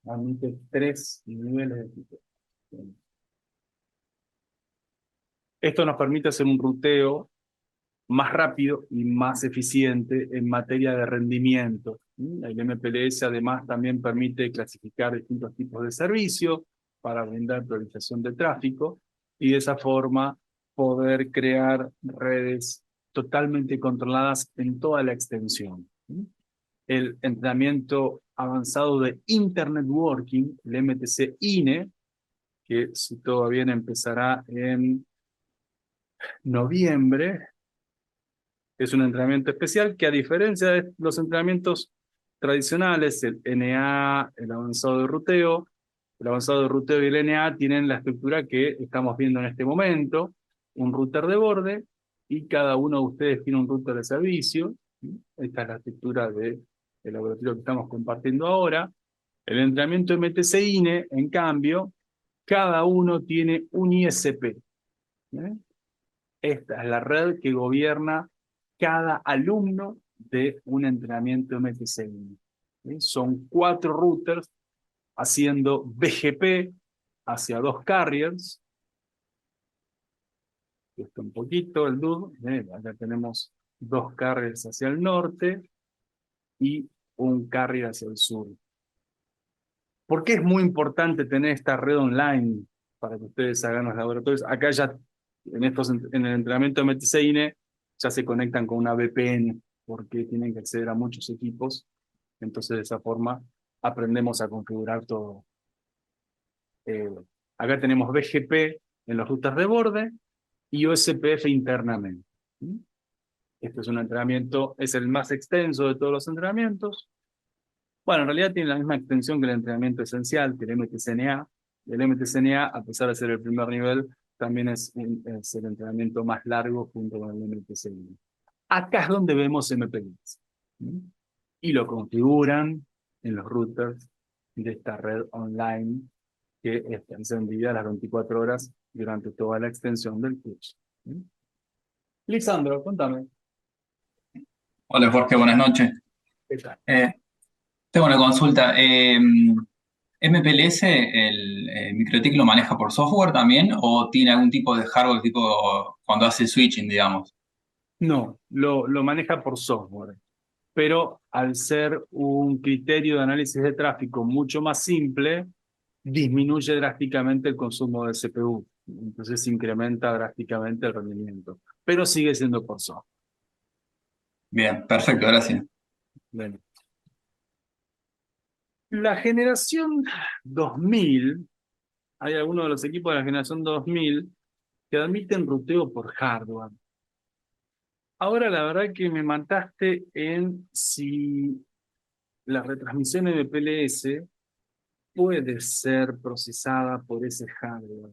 Admite 3 niveles de etiquetas. Esto nos permite hacer un ruteo más rápido y más eficiente en materia de rendimiento. El MPLS además también permite clasificar distintos tipos de servicios para brindar priorización de tráfico y de esa forma poder crear redes totalmente controladas en toda la extensión. El entrenamiento avanzado de Internet Working, el MTC INE, que si todo bien empezará en noviembre. Es un entrenamiento especial que, a diferencia de los entrenamientos tradicionales, el NA, el avanzado de ruteo y el NA tienen la estructura que estamos viendo en este momento, un router de borde, y cada uno de ustedes tiene un router de servicio. Esta es la estructura del laboratorio que estamos compartiendo ahora. El entrenamiento MTC-INE, en cambio, cada uno tiene un ISP. Esta es la red que gobierna cada alumno de un entrenamiento MTC-INE. Son 4 routers haciendo BGP hacia 2 carriers. Esto un poquito, el DUD. Acá tenemos 2 carriers hacia el norte y un carrier hacia el sur. ¿Por qué es muy importante tener esta red online para que ustedes hagan los laboratorios? Acá ya, en el entrenamiento de MTC-INE, ya se conectan con una VPN, porque tienen que acceder a muchos equipos. Entonces, de esa forma, aprendemos a configurar todo. Acá tenemos BGP en los routers de borde y OSPF internamente. Este es un entrenamiento, es el más extenso de todos los entrenamientos. Bueno, en realidad tiene la misma extensión que el entrenamiento esencial, que el MTCNA. El MTCNA, a pesar de ser el primer nivel, también es el entrenamiento más largo junto con el MTCNA. Acá es donde vemos MPLS. Y lo configuran en los routers de esta red online que está encendida las 24 horas durante toda la extensión del curso. Lisandro, contame. Hola Jorge, buenas noches. ¿Qué tal? Tengo una consulta. ¿MPLS, el MikroTik lo maneja por software también o tiene algún tipo de hardware tipo cuando hace switching, digamos? No, lo maneja por software. Pero al ser un criterio de análisis de tráfico mucho más simple, disminuye drásticamente el consumo de CPU. Entonces incrementa drásticamente el rendimiento. Pero sigue siendo por software. Bien, perfecto, gracias. Bien. La generación 2000, hay algunos de los equipos de la generación 2000 que admiten ruteo por hardware. Ahora la verdad que me mataste en si la retransmisión MPLS puede ser procesada por ese hardware.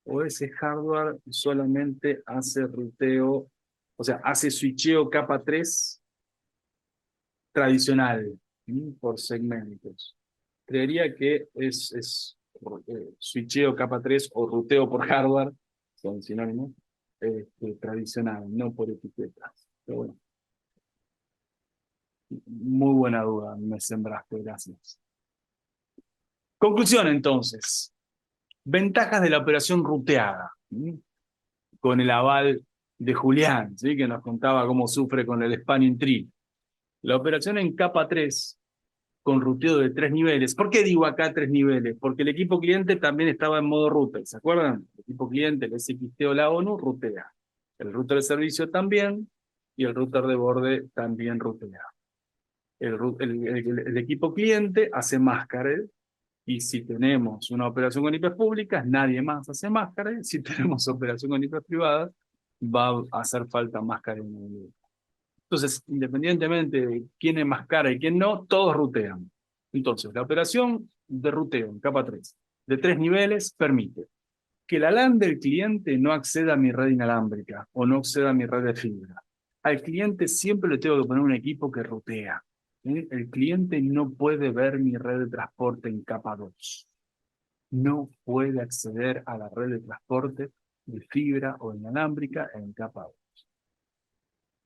O ese hardware solamente hace ruteo, o sea, hace switcheo capa 3 tradicional, por segmentos. Creería que es switcheo capa 3 o ruteo por hardware, son sinónimos, tradicional, no por etiquetas. Pero bueno, muy buena duda, me sembraste, gracias. Conclusión entonces. Ventajas de la operación ruteada, con el aval de Julián, ¿sí? Que nos contaba cómo sufre con el Spanning Tree. La operación en capa 3, con ruteo de 3 niveles. ¿Por qué digo acá 3 niveles? Porque el equipo cliente también estaba en modo router, ¿se acuerdan? El equipo cliente, el SXT o la ONU, rutea. El router de servicio también, y el router de borde también rutea. El equipo cliente hace máscara Y si tenemos una operación con IPs públicas, nadie más hace máscara. Y si tenemos operación con IPs privadas, va a hacer falta máscara individual. Entonces, independientemente de quién es más cara y quién no, todos rutean. Entonces, la operación de ruteo en capa 3, de 3 niveles, permite que la LAN del cliente no acceda a mi red inalámbrica o no acceda a mi red de fibra. Al cliente siempre le tengo que poner un equipo que rutea. El cliente no puede ver mi red de transporte en capa 2. No puede acceder a la red de transporte de fibra o inalámbrica en capa 2.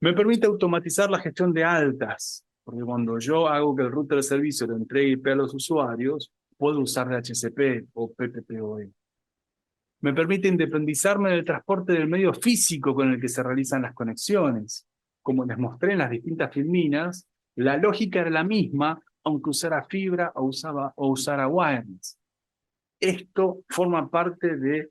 Me permite automatizar la gestión de altas, porque cuando yo hago que el router de servicio le entregue IP a los usuarios, puedo usar DHCP o PPPoE. Me permite independizarme del transporte del medio físico con el que se realizan las conexiones. Como les mostré en las distintas filminas, la lógica era la misma, aunque usara fibra o usara wireless. Esto forma parte de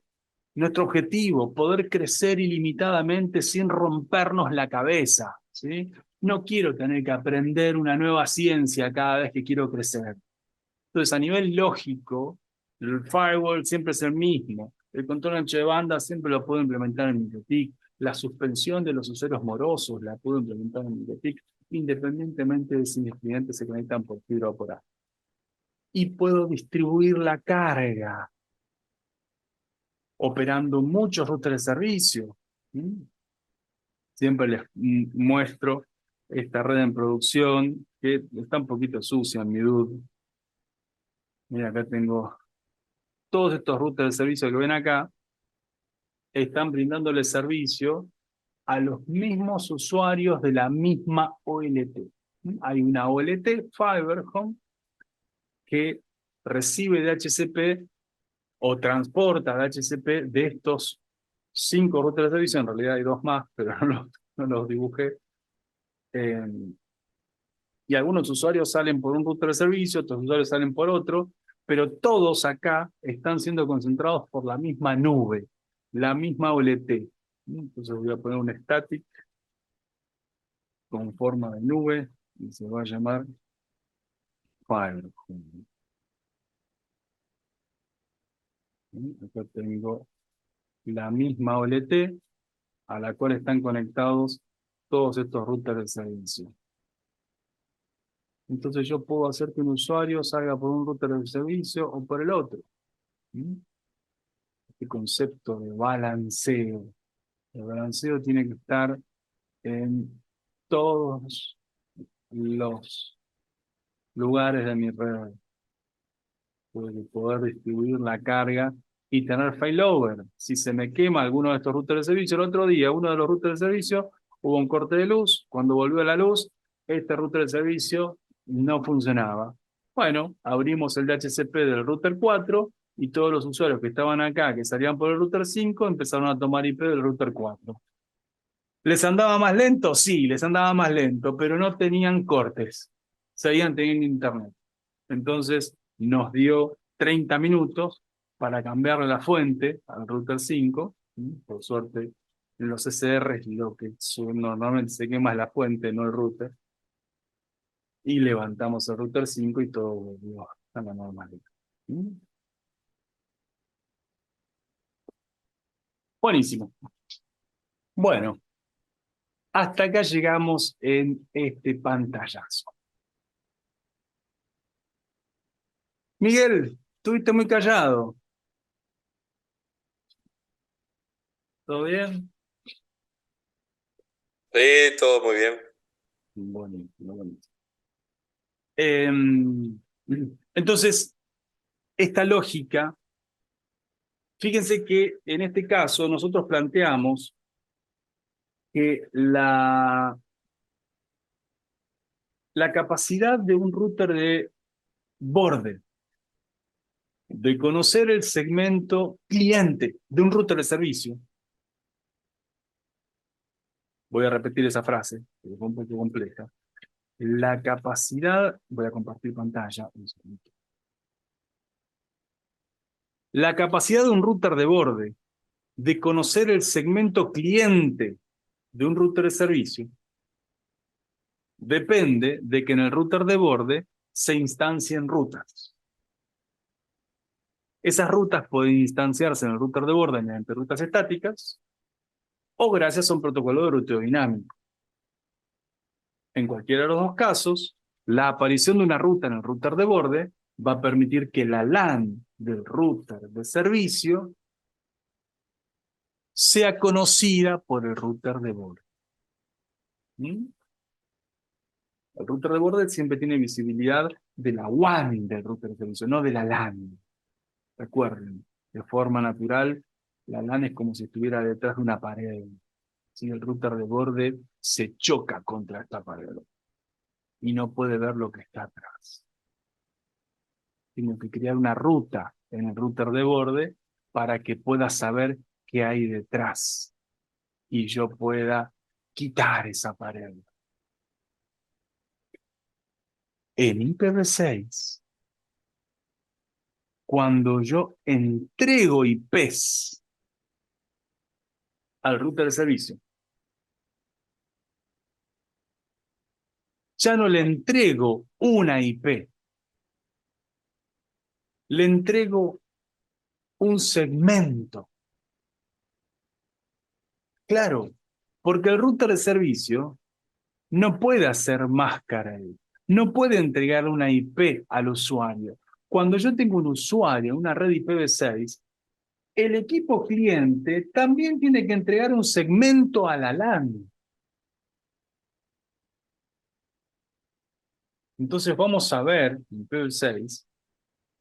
nuestro objetivo, poder crecer ilimitadamente sin rompernos la cabeza, ¿sí? No quiero tener que aprender una nueva ciencia cada vez que quiero crecer. Entonces, a nivel lógico, el firewall siempre es el mismo. El control ancho de banda siempre lo puedo implementar en MikroTik. La suspensión de los usuarios morosos la puedo implementar en MikroTik, independientemente de si mis clientes se conectan por fibra o por A. Y puedo distribuir la carga, operando muchos routers de servicio. Siempre les muestro esta red en producción, que está un poquito sucia en mi dude. Mira, acá tengo todos estos routers de servicio que ven acá, están brindándole servicio a los mismos usuarios de la misma OLT. Hay una OLT, FiberHome, que recibe DHCP o transporta DHCP de estos 5 routers de servicio. En realidad hay 2 más, pero no los dibujé. Y algunos usuarios salen por un router de servicio, otros usuarios salen por otro, pero todos acá están siendo concentrados por la misma nube, la misma OLT. Entonces voy a poner un static con forma de nube y se va a llamar FiberHome. Acá tengo la misma OLT a la cual están conectados todos estos routers de servicio. Entonces yo puedo hacer que un usuario salga por un router de servicio o por el otro. Este concepto de balanceo. El balanceo tiene que estar en todos los lugares de mi red. Poder distribuir la carga y tener failover. Si se me quema alguno de estos routers de servicio, el otro día uno de los routers de servicio hubo un corte de luz. Cuando volvió la luz, este router de servicio no funcionaba. Bueno, abrimos el DHCP del router 4 y todos los usuarios que estaban acá, que salían por el router 5, empezaron a tomar IP del router 4. ¿Les andaba más lento? Sí, les andaba más lento, pero no tenían cortes. Seguían teniendo internet. Entonces nos dio 30 minutos para cambiarle la fuente al router 5. Por suerte, en los SR lo que normalmente se quema es la fuente, no el router. Y levantamos el router 5 y todo volvió a la normalidad. Buenísimo. Bueno, hasta acá llegamos en este pantallazo. Miguel, estuviste muy callado. ¿Todo bien? Sí, todo muy bien. Buenísimo, buenísimo. Entonces, esta lógica, fíjense que en este caso nosotros planteamos que la capacidad de un router de borde de conocer el segmento cliente de un router de servicio. Voy a repetir esa frase, porque fue un poco compleja. La capacidad, voy a compartir pantalla. La capacidad de un router de borde de conocer el segmento cliente de un router de servicio depende de que en el router de borde se instancien rutas. Esas rutas pueden instanciarse en el router de borde mediante rutas estáticas o gracias a un protocolo de ruteo dinámico. En cualquiera de los dos casos, la aparición de una ruta en el router de borde va a permitir que la LAN del router de servicio sea conocida por el router de borde. ¿Mm? El router de borde siempre tiene visibilidad de la WAN del router de servicio, no de la LAN. Recuerden, de forma natural, la LAN es como si estuviera detrás de una pared. Si el router de borde se choca contra esta pared y no puede ver lo que está atrás. Tengo que crear una ruta en el router de borde para que pueda saber qué hay detrás y yo pueda quitar esa pared. En IPv6, cuando yo entrego IPs al router de servicio, ya no le entrego una IP, le entrego un segmento. Claro, porque el router de servicio no puede hacer máscara ahí, no puede entregar una IP al usuario. Cuando yo tengo un usuario en una red IPv6, el equipo cliente también tiene que entregar un segmento a la LAN. Entonces vamos a ver en IPv6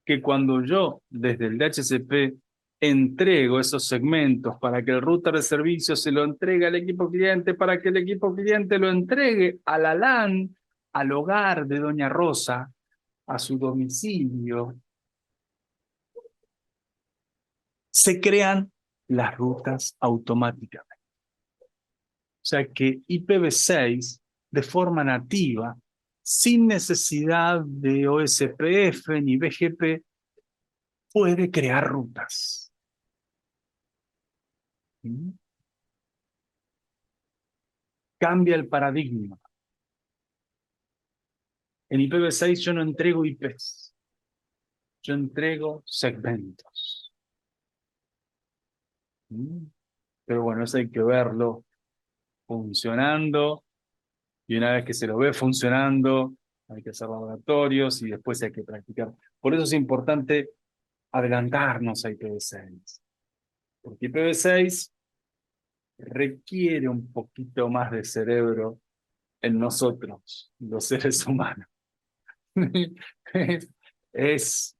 que cuando yo desde el DHCP entrego esos segmentos para que el router de servicio se lo entregue al equipo cliente, para que el equipo cliente lo entregue a la LAN, al hogar de Doña Rosa, a su domicilio, se crean las rutas automáticamente. O sea que IPv6, de forma nativa, sin necesidad de OSPF ni BGP, puede crear rutas. ¿Mm? Cambia el paradigma. En IPv6 yo no entrego IPs, yo entrego segmentos. ¿Mm? Pero bueno, eso hay que verlo funcionando, y una vez que se lo ve funcionando, hay que hacer laboratorios y después hay que practicar. Por eso es importante adelantarnos a IPv6, porque IPv6 requiere un poquito más de cerebro en nosotros, los seres humanos. es,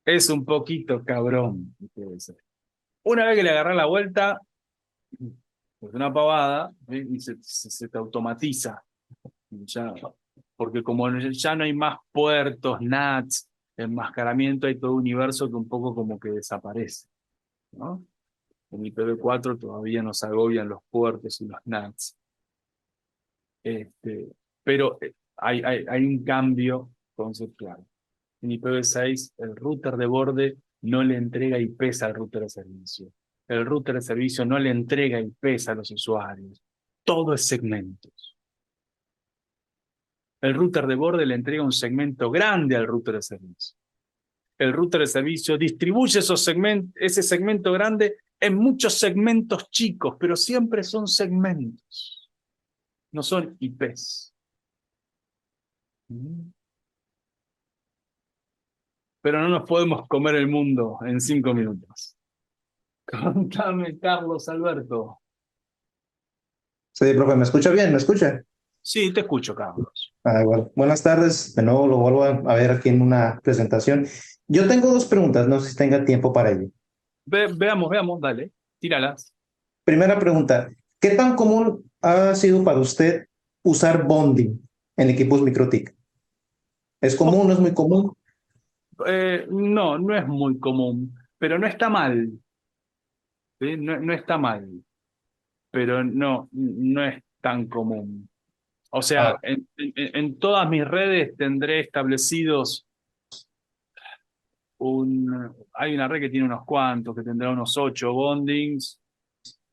es un poquito cabrón IPv6. Una vez que le agarras la vuelta, es una pavada, ¿sí? Y se te automatiza. Ya, porque como ya no hay más puertos, NATs, enmascaramiento, hay todo un universo que un poco como que desaparece, ¿no? En IPv4 todavía nos agobian los puertos y los NATs. Pero hay un cambio conceptual. En IPv6 el router de borde no le entrega IPs al router de servicio. El router de servicio no le entrega IPs a los usuarios. Todo es segmentos. El router de borde le entrega un segmento grande al router de servicio. El router de servicio distribuye ese segmento grande en muchos segmentos chicos, pero siempre son segmentos, no son IPs. Pero no nos podemos comer el mundo en 5 minutos. Contame, Carlos Alberto. Sí, profe, ¿me escucha bien? ¿Me escucha? Sí, te escucho, Carlos. Bueno, buenas tardes. De nuevo lo vuelvo a ver aquí en una presentación. Yo tengo dos preguntas, no sé si tenga tiempo para ello. Veamos, dale, tíralas. Primera pregunta, ¿qué tan común ha sido para usted usar bonding en equipos MikroTik? ¿Es común, no es muy común? No es muy común, pero no está mal. ¿Sí? No está mal, pero no es tan común. O sea, en todas mis redes tendré establecidos hay una red que tiene unos cuantos, que tendrá unos 8 bondings,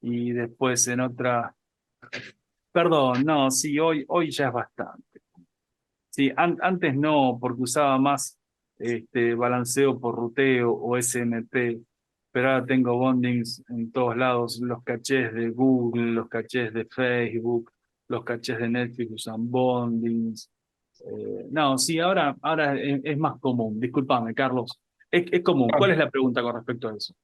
y después en otra, perdón, no, sí, hoy ya es bastante. Sí, antes no, porque usaba más balanceo por ruteo o SMP, pero ahora tengo bondings en todos lados, los cachés de Google, los cachés de Facebook, los cachés de Netflix usan bondings. No, sí, ahora es más común. Discúlpame, Carlos. Es común. ¿Cuál es la pregunta con respecto a eso?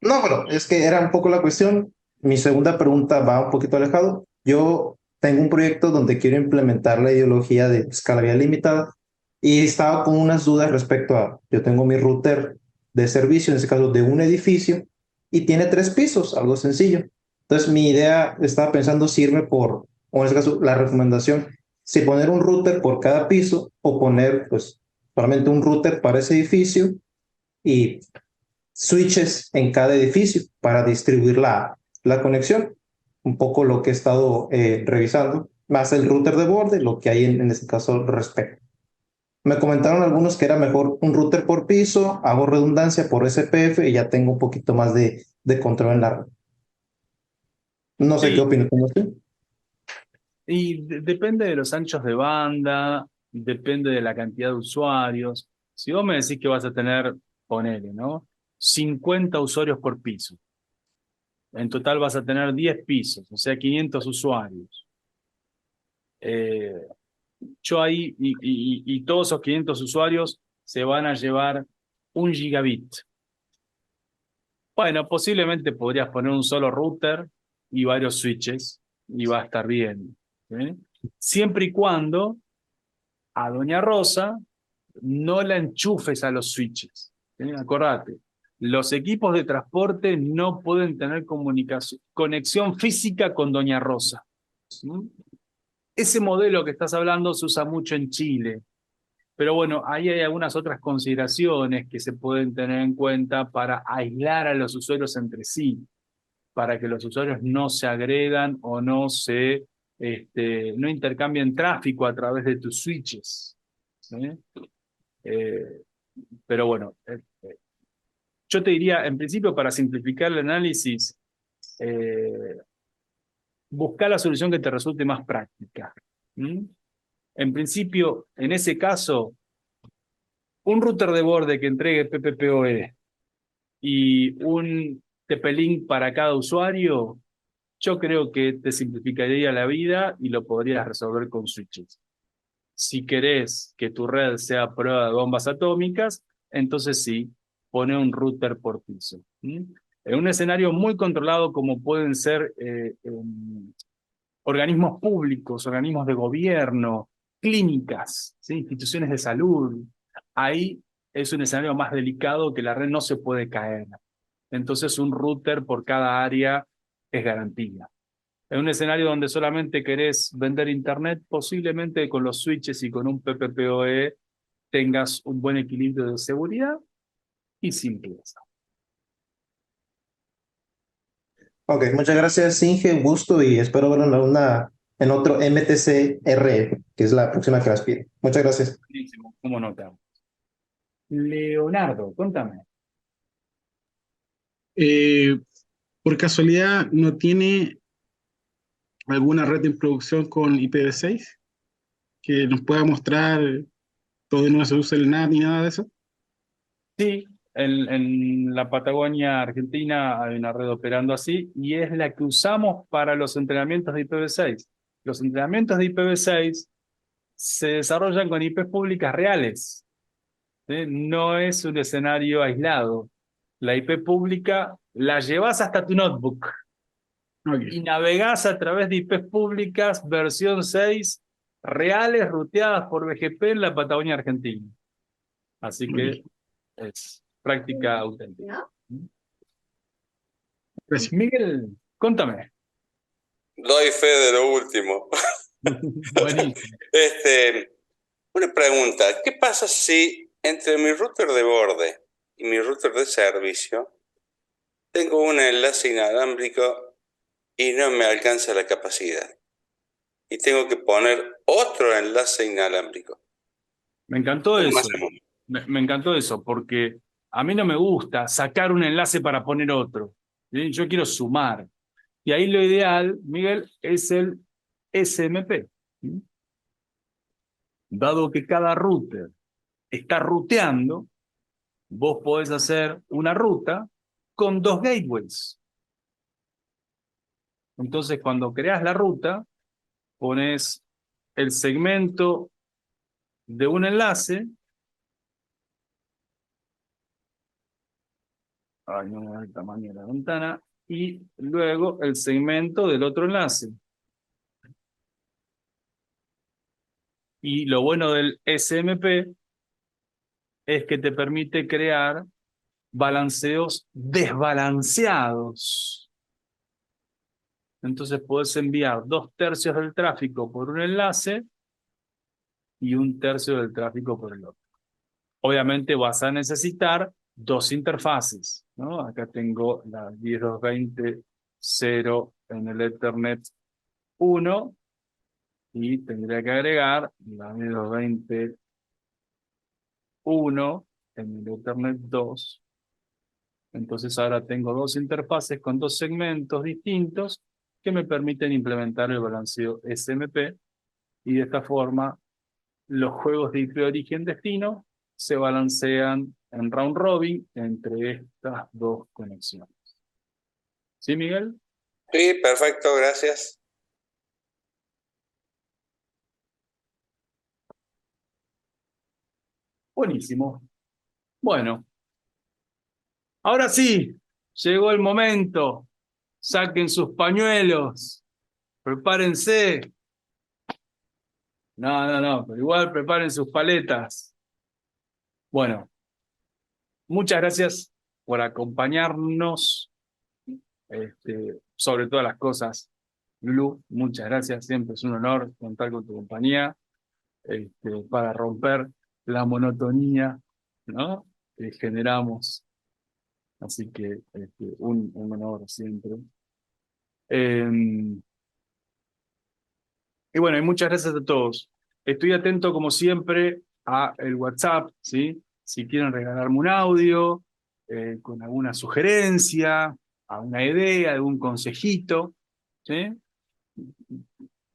No, bueno, es que era un poco la cuestión. Mi segunda pregunta va un poquito alejado. Yo tengo un proyecto donde quiero implementar la ideología de escalabilidad limitada y estaba con unas dudas respecto a, yo tengo mi router de servicio, en este caso de un edificio, y tiene 3 pisos, algo sencillo. Entonces mi idea, estaba pensando si irme por, o en este caso la recomendación, si poner un router por cada piso o poner pues solamente un router para ese edificio y switches en cada edificio para distribuir la conexión. Un poco lo que he estado revisando, más el router de borde, lo que hay en este caso al respecto. Me comentaron algunos que era mejor un router por piso, hago redundancia por SPF y ya tengo un poquito más de control en la red. No sé qué Sí, opinas usted. y depende de los anchos de banda, depende de la cantidad de usuarios. Si vos me decís que vas a tener, ponele, ¿no? 50 usuarios por piso. En total vas a tener 10 pisos, o sea, 500 usuarios. Eh, yo ahí, y todos esos 500 usuarios se van a llevar 1 gigabit. Bueno, posiblemente podrías poner un solo router y varios switches y va a estar bien. ¿Sí? Siempre y cuando a Doña Rosa no la enchufes a los switches. ¿Sí? Acordate, los equipos de transporte no pueden tener conexión física con Doña Rosa. ¿Sí? Ese modelo que estás hablando se usa mucho en Chile, pero bueno, ahí hay algunas otras consideraciones que se pueden tener en cuenta para aislar a los usuarios entre sí, para que los usuarios no se agredan o no intercambien tráfico a través de tus switches. ¿Sí? Eh, pero bueno, yo te diría, en principio, para simplificar el análisis, buscar la solución que te resulte más práctica. ¿Mm? En principio, en ese caso, un router de borde que entregue PPPoE y un TP-Link para cada usuario, yo creo que te simplificaría la vida y lo podrías resolver con switches. Si querés que tu red sea a prueba de bombas atómicas, entonces sí, pone un router por piso. ¿Mm? En un escenario muy controlado como pueden ser organismos públicos, organismos de gobierno, clínicas, ¿sí? Instituciones de salud, ahí es un escenario más delicado que la red no se puede caer. Entonces un router por cada área es garantía. En un escenario donde solamente querés vender internet, posiblemente con los switches y con un PPPoE tengas un buen equilibrio de seguridad y simpleza. Ok, muchas gracias, Inge, un gusto y espero verlo en otro MTC RF, que es la próxima que las pide. Muchas gracias. Buenísimo, ¿cómo nota? Leonardo, contame. Por casualidad, ¿no tiene alguna red en producción con IPv6 que nos pueda mostrar todo no se usa el NAT ni nada de eso? Sí, en la Patagonia Argentina hay una red operando así y es la que usamos para los entrenamientos de IPv6. Los entrenamientos de IPv6 se desarrollan con IPs públicas reales. ¿Sí? No es un escenario aislado. La IP pública la llevas hasta tu notebook y navegás a través de IPs públicas versión 6 reales ruteadas por BGP en la Patagonia Argentina. Así que es práctica auténtica. Gracias. Miguel, contame. Doy fe de lo último. Buenísimo. Una pregunta, ¿qué pasa si entre mi router de borde y mi router de servicio tengo un enlace inalámbrico y no me alcanza la capacidad? Y tengo que poner otro enlace inalámbrico. Me encantó ¿Cómo eso. hacemos? Me encantó eso, porque a mí no me gusta sacar un enlace para poner otro. ¿Sí? Yo quiero sumar. Y ahí lo ideal, Miguel, es el SMP. ¿Sí? Dado que cada router está ruteando, vos podés hacer una ruta con 2 gateways. Entonces, cuando creás la ruta, pones el segmento de un enlace. Ay, no me da el tamaño de la ventana. Y luego el segmento del otro enlace. Y lo bueno del SMP es que te permite crear balanceos desbalanceados. Entonces podés enviar 2/3 del tráfico por un enlace y 1/3 del tráfico por el otro. Obviamente vas a necesitar 2 interfaces, ¿no? Acá tengo la 10.220.0 en el Ethernet 1 y tendría que agregar la 10.220.1 en el Ethernet 2. Entonces ahora tengo 2 interfaces con 2 segmentos distintos que me permiten implementar el balanceo SMP, y de esta forma los juegos de IP origen-destino se balancean en round robin entre estas 2 conexiones. ¿Sí, Miguel? Sí, perfecto, gracias. Buenísimo. Bueno, ahora sí, llegó el momento. Saquen sus pañuelos, prepárense. No, pero igual preparen sus paletas. Bueno, muchas gracias por acompañarnos, sobre todas las cosas. Lulu, muchas gracias, siempre es un honor contar con tu compañía, para romper la monotonía, ¿no?, que generamos. Así que un honor siempre. Y bueno, y muchas gracias a todos. Estoy atento, como siempre, a el WhatsApp, ¿sí? Si quieren regalarme un audio, con alguna sugerencia, alguna idea, algún consejito, ¿sí?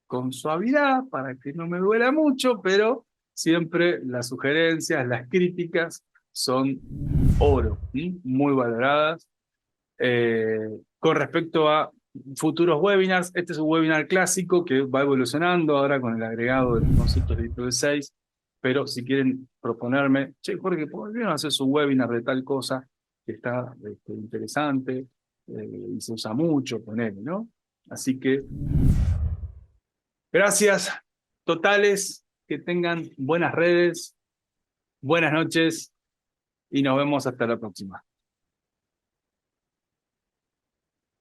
Con suavidad, para que no me duela mucho, pero siempre las sugerencias, las críticas son oro, ¿sí? Muy valoradas. Con respecto a futuros webinars, este es un webinar clásico que va evolucionando ahora con el agregado de los conceptos de IPv6, pero si quieren proponerme, che, Jorge, ¿por qué no haces un webinar de tal cosa que está interesante y se usa mucho, ponele, ¿no? Así que, gracias totales, que tengan buenas redes, buenas noches y nos vemos hasta la próxima.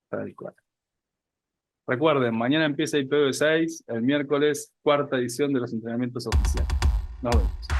Tal cual. Recuerden, mañana empieza IPv6, el miércoles, 4ª edición de los entrenamientos oficiales. Nos vemos.